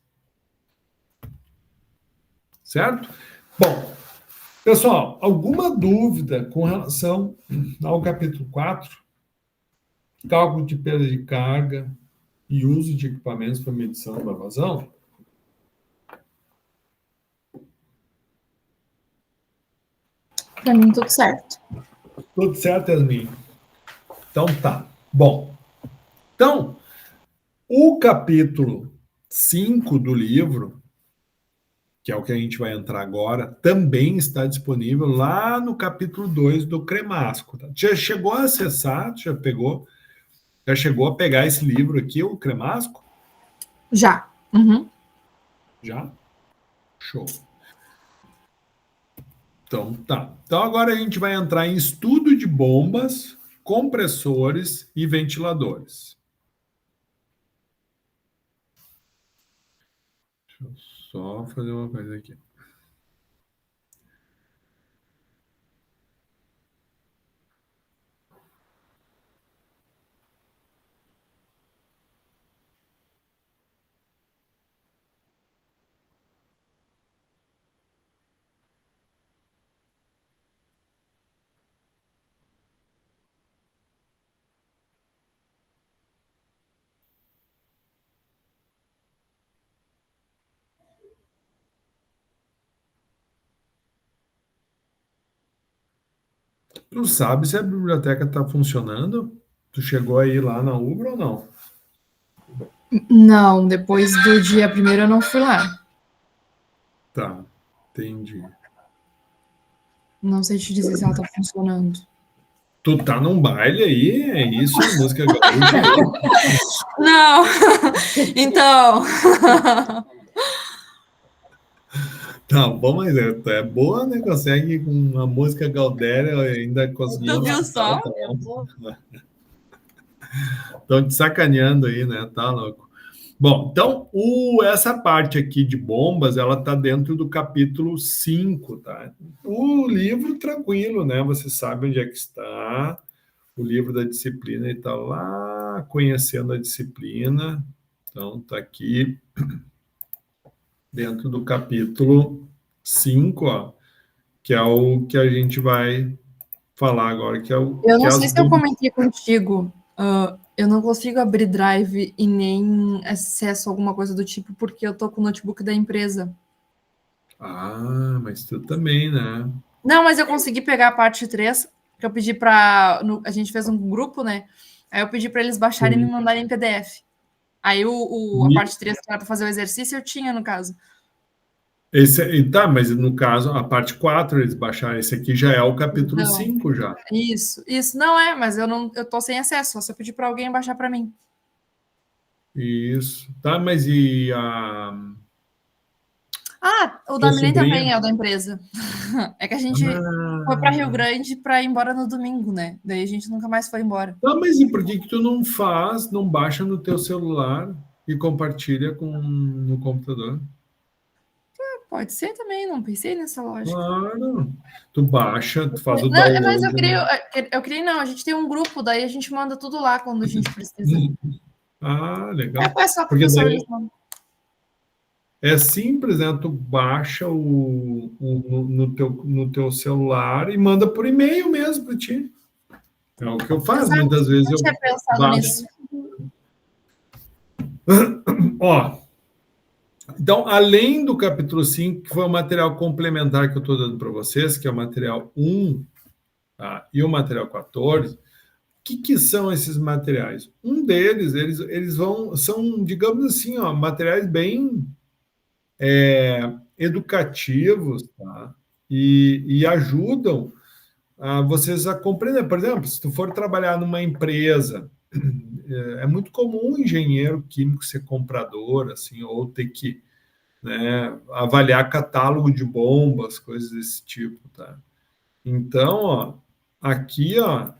Speaker 1: Certo? Bom, pessoal, alguma dúvida com relação ao capítulo 4, cálculo de perda de carga e uso de equipamentos para medição da vazão?
Speaker 2: Para mim, tudo certo.
Speaker 1: Tudo certo, Yasmin? Então tá. Bom, então, o capítulo 5 do livro, que é o que a gente vai entrar agora, também está disponível lá no capítulo 2 do Cremasco. Tá? Já chegou a acessar? Já pegou? Já chegou a pegar esse livro aqui, o Cremasco?
Speaker 2: Já. Uhum.
Speaker 1: Já? Show. Então, tá. Então, agora a gente vai entrar em estudo de bombas, compressores e ventiladores. Deixa eu só fazer uma coisa aqui. Tu sabe se a biblioteca está funcionando? Tu chegou aí lá na Ubra ou não?
Speaker 2: Não, depois do dia 1º eu não fui lá.
Speaker 1: Tá, entendi.
Speaker 2: Não sei te dizer se ela tá funcionando.
Speaker 1: Tu tá num baile aí? É isso? Música gaúcha?
Speaker 2: Não! Então.
Speaker 1: Tá bom, mas é boa, né? Consegue com uma música gaudéria ainda conseguir.
Speaker 2: Tu viu só?
Speaker 1: Estão te sacaneando aí, né? Tá louco. Bom, então, essa parte aqui de bombas, ela está dentro do capítulo 5, tá? O livro, tranquilo, né? Você sabe onde é que está. O livro da disciplina está lá, conhecendo a disciplina. Então, está aqui dentro do capítulo 5, ó, que é o que a gente vai falar agora, que é o...
Speaker 2: Eu não sei se eu comentei contigo, eu não consigo abrir Drive e nem acesso a alguma coisa do tipo, porque eu tô com o notebook da empresa.
Speaker 1: Ah, mas tu também, né?
Speaker 2: Não, mas eu consegui pegar a parte 3, que eu pedi para... A gente fez um grupo, né? Aí eu pedi para eles baixarem e me mandarem em PDF. Aí a parte 3, que era para fazer o exercício, eu tinha, no caso.
Speaker 1: Tá, mas no caso, a parte 4 eles baixaram. Esse aqui já é o capítulo 5 já.
Speaker 2: Isso. Não é, mas eu tô sem acesso, só se eu pedir para alguém baixar para mim.
Speaker 1: Isso. Tá, mas e a...
Speaker 2: Ah, o da Milen também é o da empresa. É que a gente foi para Rio Grande para ir embora no domingo, né? Daí a gente nunca mais foi embora.
Speaker 1: Tá, mas e por que tu não baixa no teu celular e compartilha no computador?
Speaker 2: Pode ser também, não pensei nessa lógica.
Speaker 1: Claro. Tu baixa, tu faz o
Speaker 2: Não,
Speaker 1: download.
Speaker 2: mas eu criei, não, a gente tem um grupo, daí a gente manda tudo lá quando a gente precisa.
Speaker 1: Ah, legal.
Speaker 2: É só porque daí...
Speaker 1: É simples, né? Tu baixa no teu celular e manda por e-mail mesmo para ti. É o que eu faço. Muitas vezes eu
Speaker 2: tinha pensado nisso.
Speaker 1: Ó, então, além do capítulo 5, que foi o material complementar que eu estou dando para vocês, que é o material 1, tá? E o material 14, o que são esses materiais? Um deles, eles são, digamos assim, ó, materiais bem educativos, tá? E ajudam vocês a compreender. Por exemplo, se tu for trabalhar numa empresa, é muito comum um engenheiro químico ser comprador, assim, ou ter que, né, avaliar catálogo de bombas, coisas desse tipo, tá? Então, ó, aqui, ó,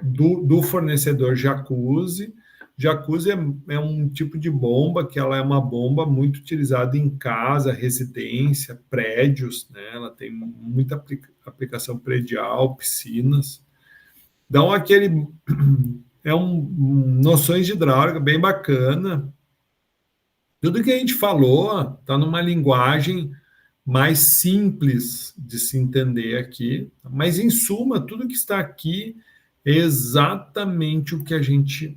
Speaker 1: do fornecedor Jacuzzi, Jacuzzi é um tipo de bomba que ela é uma bomba muito utilizada em casa, residência, prédios, né? Ela tem muita aplicação predial, piscinas. Então, noções de hidráulica bem bacana. Tudo que a gente falou está numa linguagem mais simples de se entender aqui, mas, em suma, tudo que está aqui é exatamente o que a gente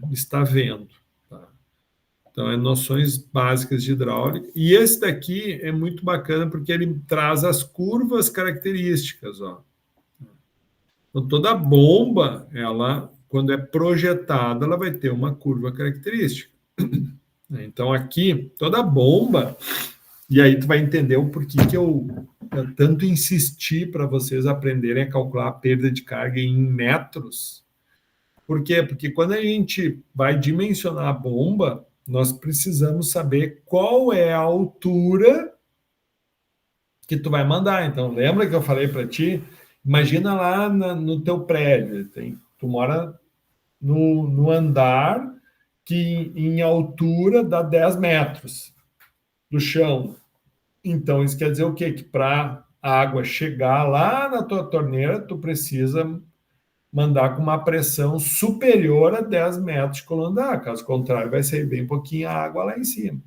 Speaker 1: está vendo. Tá? Então, é noções básicas de hidráulica. E esse daqui é muito bacana porque ele traz as curvas características. Ó. Então, toda bomba, ela, quando é projetada, ela vai ter uma curva característica. Então, aqui, toda bomba, e aí tu vai entender o porquê que eu tanto insisti para vocês aprenderem a calcular a perda de carga em metros. Por quê? Porque quando a gente vai dimensionar a bomba, nós precisamos saber qual é a altura que tu vai mandar. Então, lembra que eu falei para ti? Imagina lá no teu prédio, tu mora no andar que em altura dá 10 metros do chão. Então, isso quer dizer o quê? Que para a água chegar lá na tua torneira, tu precisa mandar com uma pressão superior a 10 metros de coluna d'água. Caso contrário, vai sair bem pouquinho a água lá em cima.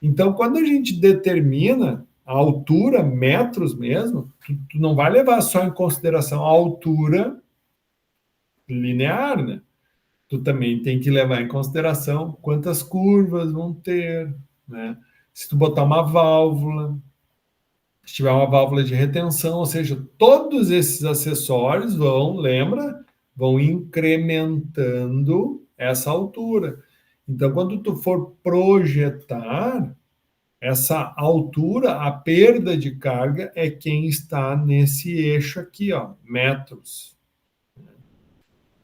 Speaker 1: Então, quando a gente determina a altura, metros mesmo, tu não vai levar só em consideração a altura linear, né? Tu também tem que levar em consideração quantas curvas vão ter, né? Se tu botar uma válvula, se tiver uma válvula de retenção, ou seja, todos esses acessórios vão incrementando essa altura. Então, quando tu for projetar essa altura, a perda de carga é quem está nesse eixo aqui, ó, metros.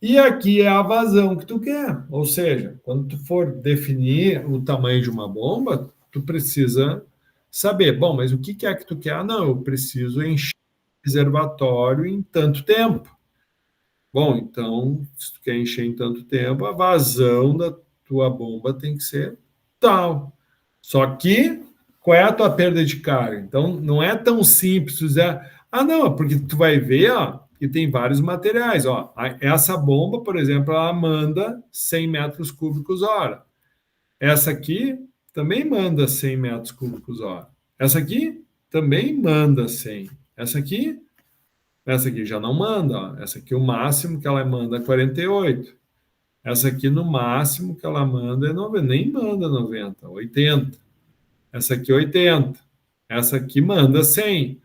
Speaker 1: E aqui é a vazão que tu quer. Ou seja, quando tu for definir o tamanho de uma bomba, tu precisa saber, bom, mas o que é que tu quer? Ah, não, eu preciso encher o reservatório em tanto tempo. Bom, então, se tu quer encher em tanto tempo, a vazão da tua bomba tem que ser tal. Só que, qual é a tua perda de carga? Então, não é tão simples dizer, ah, não, porque tu vai ver, ó, que tem vários materiais. Ó. Essa bomba, por exemplo, ela manda 100 metros cúbicos hora. Essa aqui também manda 100 metros cúbicos hora. Essa aqui também manda 100. Essa aqui já não manda. Ó. Essa aqui, o máximo que ela manda é 48. Essa aqui, no máximo que ela manda é 90. Nem manda 90, 80. Essa aqui, 80. Essa aqui manda 100.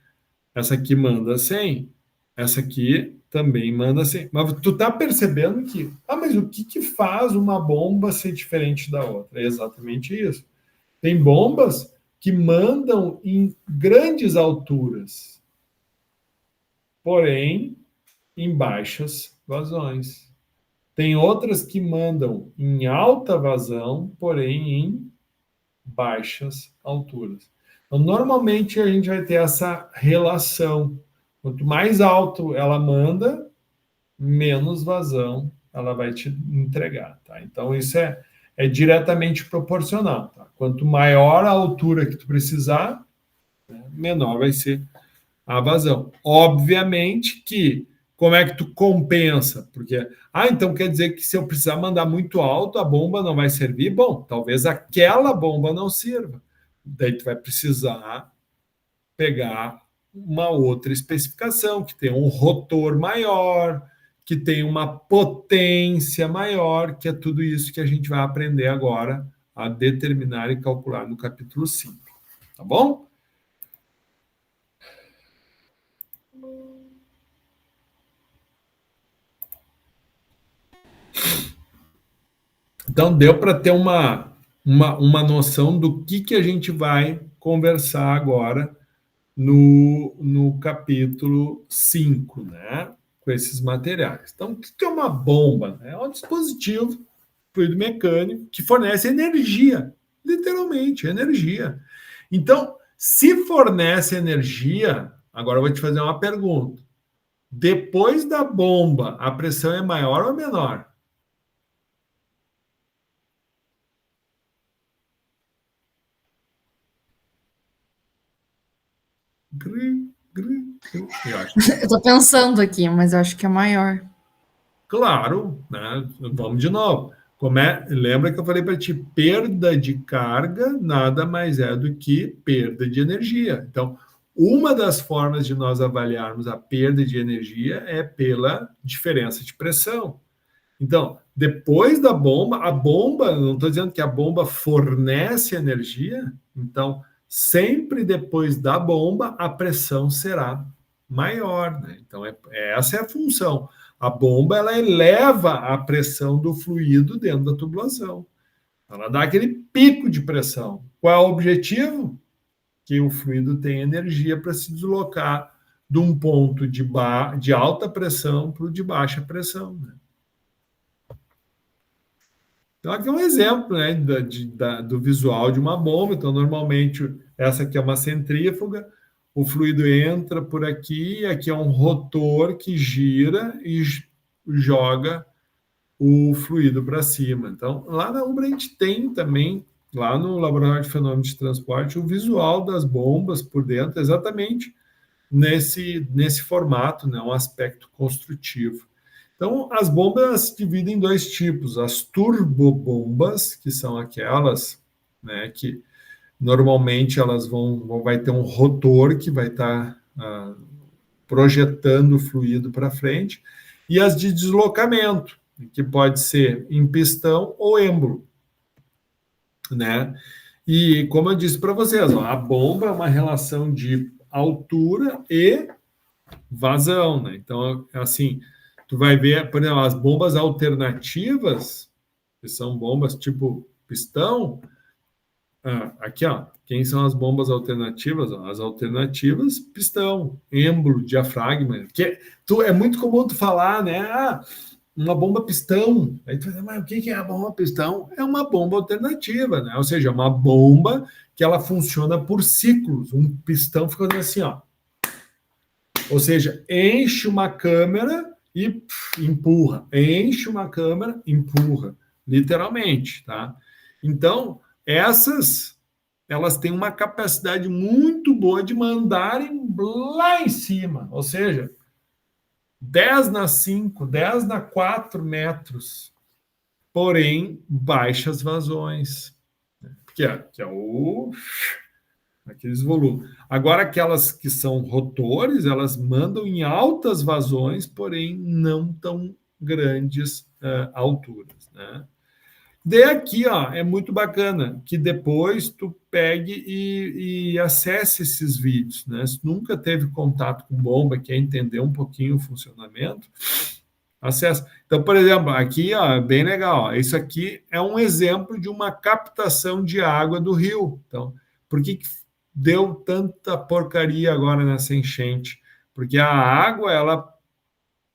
Speaker 1: Essa aqui manda 100. Essa aqui também manda 100. Mas tu tá percebendo que... Ah, mas o que faz uma bomba ser diferente da outra? É exatamente isso. Tem bombas que mandam em grandes alturas, porém em baixas vazões. Tem outras que mandam em alta vazão, porém em baixas alturas. Então, normalmente a gente vai ter essa relação. Quanto mais alto ela manda, menos vazão ela vai te entregar. Tá? Então, isso é diretamente proporcional. Tá? Quanto maior a altura que tu precisar, né, menor vai ser a vazão. Obviamente que, como é que tu compensa? Porque, então quer dizer que se eu precisar mandar muito alto, a bomba não vai servir? Bom, talvez aquela bomba não sirva. Daí tu vai precisar pegar uma outra especificação, que tem um rotor maior, que tem uma potência maior, que é tudo isso que a gente vai aprender agora a determinar e calcular no capítulo 5. Tá bom? Então, deu para ter uma noção do que a gente vai conversar agora no capítulo 5, né? Com esses materiais. Então, o que é uma bomba? É um dispositivo fluido mecânico que fornece energia, literalmente, energia. Então, se fornece energia, agora eu vou te fazer uma pergunta. Depois da bomba, a pressão é maior ou menor? Eu acho.
Speaker 2: Eu tô pensando aqui, mas eu acho que é maior.
Speaker 1: Claro, né? Vamos de novo. Lembra que eu falei para ti, perda de carga nada mais é do que perda de energia. Então, uma das formas de nós avaliarmos a perda de energia é pela diferença de pressão. Então, depois da bomba, a bomba, não estou dizendo que a bomba fornece energia, então, sempre depois da bomba, a pressão será maior, né? Então, essa é a função. A bomba, ela eleva a pressão do fluido dentro da tubulação. Ela dá aquele pico de pressão. Qual é o objetivo? Que o fluido tenha energia para se deslocar de um ponto de alta pressão para o de baixa pressão, né? Então, aqui é um exemplo, né, do visual de uma bomba. Então, normalmente, essa aqui é uma centrífuga, o fluido entra por aqui, e aqui é um rotor que gira e joga o fluido para cima. Então, lá na UBRA a gente tem também, lá no Laboratório de Fenômenos de Transporte, o visual das bombas por dentro, exatamente nesse formato, né, um aspecto construtivo. Então, as bombas se dividem em dois tipos: as turbobombas, que são aquelas, né, que normalmente elas vai ter um rotor que vai estar projetando o fluido para frente, e as de deslocamento, que pode ser em pistão ou êmbolo, né? E como eu disse para vocês, ó, a bomba é uma relação de altura e vazão, né? Então, assim, tu vai ver, por exemplo, as bombas alternativas, que são bombas tipo pistão. Aqui, ó, quem são as bombas alternativas? Ó, as alternativas, pistão, êmbolo, diafragma. É muito comum tu falar, né? Uma bomba pistão. Aí tu fala, mas o que é a bomba pistão? É uma bomba alternativa, né? Ou seja, uma bomba que ela funciona por ciclos. Um pistão fica assim, ó. Ou seja, enche uma câmera e empurra. Enche uma câmera, empurra. Literalmente, tá? Então, elas têm uma capacidade muito boa de mandarem lá em cima. Ou seja, 10 na 5, 10 na 4 metros. Porém, baixas vazões. Que é aqueles volumes. Agora, aquelas que são rotores, elas mandam em altas vazões, porém não tão grandes alturas, né? Daí aqui, ó, é muito bacana que depois tu pegue e acesse esses vídeos, né? Se nunca teve contato com bomba, quer entender um pouquinho o funcionamento, acessa. Então, por exemplo, aqui, ó, é bem legal. Ó, isso aqui é um exemplo de uma captação de água do rio. Então, por que deu tanta porcaria agora nessa enchente? Porque a água, ela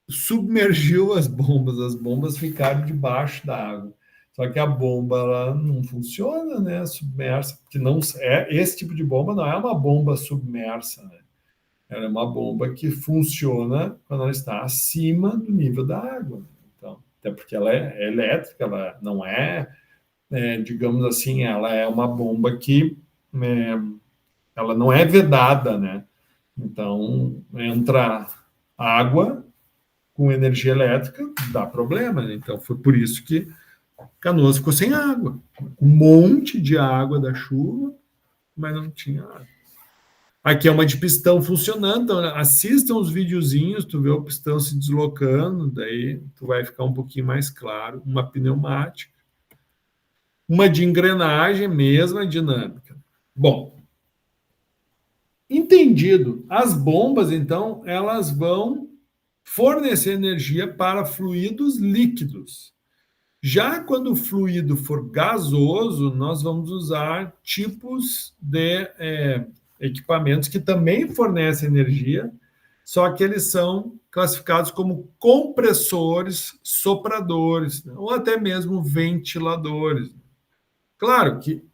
Speaker 1: submergiu as bombas ficaram debaixo da água. Só que a bomba ela não funciona, né, submersa, porque não esse tipo de bomba não é uma bomba submersa, né? Ela é uma bomba que funciona quando ela está acima do nível da água. Então, até porque ela é elétrica, ela não digamos assim, ela é uma bomba que ela não é vedada, né? Então, entra água com energia elétrica, dá problema, né? Então, foi por isso que Canoas ficou sem água. Um monte de água da chuva, mas não tinha água. Aqui é uma de pistão funcionando, então assistam os videozinhos, tu vê o pistão se deslocando, daí tu vai ficar um pouquinho mais claro. Uma pneumática. Uma de engrenagem, mesma dinâmica. Bom, entendido. As bombas, então, elas vão fornecer energia para fluidos líquidos. Já quando o fluido for gasoso, nós vamos usar tipos de equipamentos que também fornecem energia, só que eles são classificados como compressores, sopradores, ou até mesmo ventiladores. Claro que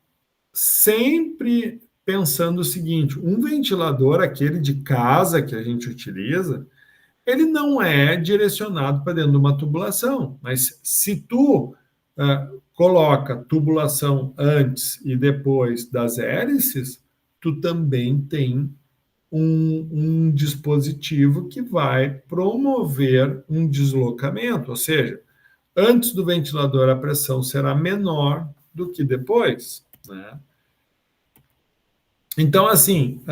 Speaker 1: sempre pensando o seguinte, um ventilador, aquele de casa que a gente utiliza, ele não é direcionado para dentro de uma tubulação, mas se tu coloca tubulação antes e depois das hélices, tu também tem um dispositivo que vai promover um deslocamento, ou seja, antes do ventilador a pressão será menor do que depois, né? Então, assim,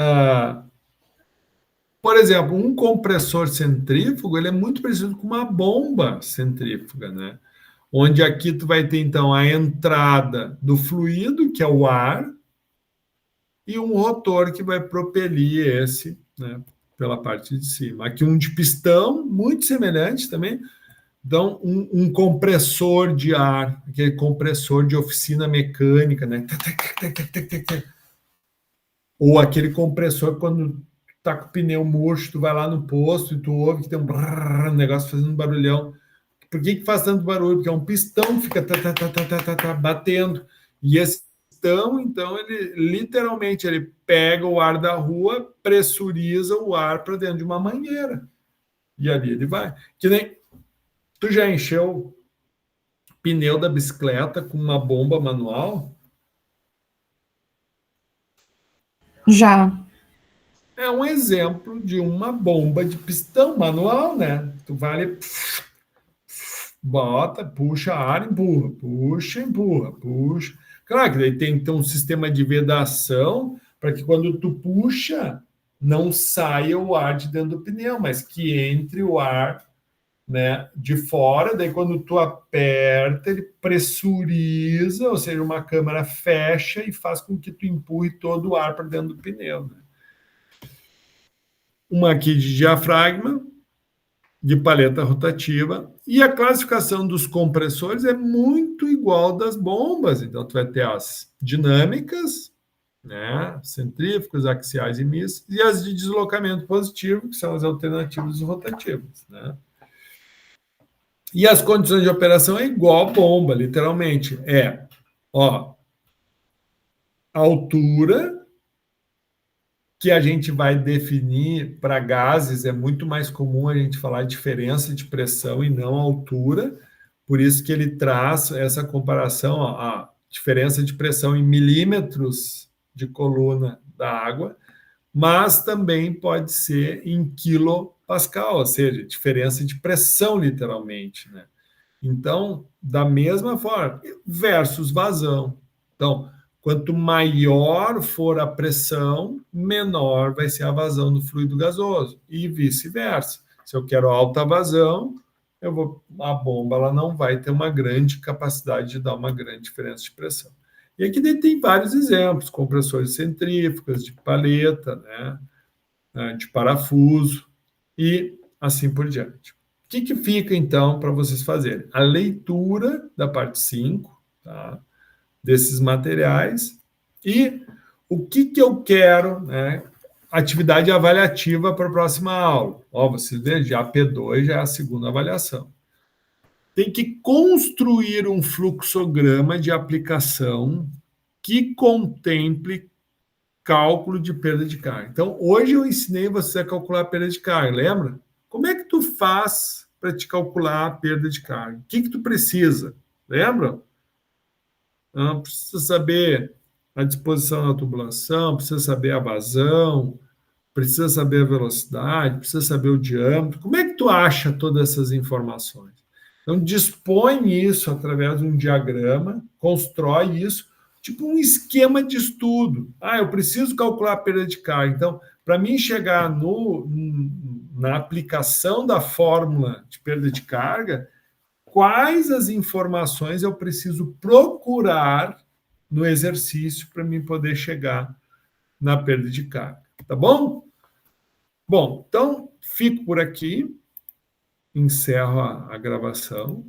Speaker 1: por exemplo, um compressor centrífugo, ele é muito parecido com uma bomba centrífuga, né? Onde aqui tu vai ter, então, a entrada do fluido, que é o ar, e um rotor que vai propelir esse, né, pela parte de cima. Aqui um de pistão, muito semelhante também. Então, um compressor de ar, aquele compressor de oficina mecânica, né? Ou aquele compressor quando tá com o pneu murcho, tu vai lá no posto e tu ouve que tem um negócio fazendo um barulhão. Por que faz tanto barulho? Porque é um pistão que fica batendo. E esse pistão, então, ele literalmente ele pega o ar da rua, pressuriza o ar para dentro de uma mangueira. E ali ele vai. Que nem tu já encheu pneu da bicicleta com uma bomba manual?
Speaker 2: Já.
Speaker 1: É um exemplo de uma bomba de pistão manual, né? Tu vai ali, bota, puxa ar, empurra, puxa, empurra, puxa. Claro que daí tem que ter um sistema de vedação para que quando tu puxa, não saia o ar de dentro do pneu, mas que entre o ar, né, de fora. Daí quando tu aperta, ele pressuriza, ou seja, uma câmara fecha e faz com que tu empurre todo o ar para dentro do pneu, né? Uma aqui de diafragma, de paleta rotativa, e a classificação dos compressores é muito igual das bombas. Então, tu vai ter as dinâmicas, né, centrífugas, axiais e mistas, e as de deslocamento positivo, que são as alternativas rotativas, né? E as condições de operação é igual a bomba, literalmente. A altura que a gente vai definir para gases, é muito mais comum a gente falar diferença de pressão e não altura, por isso que ele traz essa comparação, a diferença de pressão em milímetros de coluna da água, mas também pode ser em quilopascal, ou seja, diferença de pressão, literalmente, né? Então, da mesma forma, versus vazão. Então, quanto maior for a pressão, menor vai ser a vazão do fluido gasoso e vice-versa. Se eu quero alta vazão, a bomba ela não vai ter uma grande capacidade de dar uma grande diferença de pressão. E aqui tem vários exemplos, compressores centrífugas, de paleta, né, de parafuso e assim por diante. O que fica, então, para vocês fazerem? A leitura da parte 5, tá, desses materiais e o que eu quero, né, atividade avaliativa para a próxima aula. Vocês vejam, já a P2 já é a segunda avaliação. Tem que construir um fluxograma de aplicação que contemple cálculo de perda de carga. Então, hoje eu ensinei você a calcular a perda de carga, lembra? Como é que tu faz para te calcular a perda de carga? O que tu precisa? Lembra? Precisa saber a disposição da tubulação, precisa saber a vazão, precisa saber a velocidade, precisa saber o diâmetro. Como é que tu acha todas essas informações? Então, dispõe isso através de um diagrama, constrói isso, tipo um esquema de estudo. Eu preciso calcular a perda de carga. Então, para mim chegar na aplicação da fórmula de perda de carga, quais as informações eu preciso procurar no exercício para mim poder chegar na perda de carga, tá bom? Bom, então fico por aqui, encerro a gravação.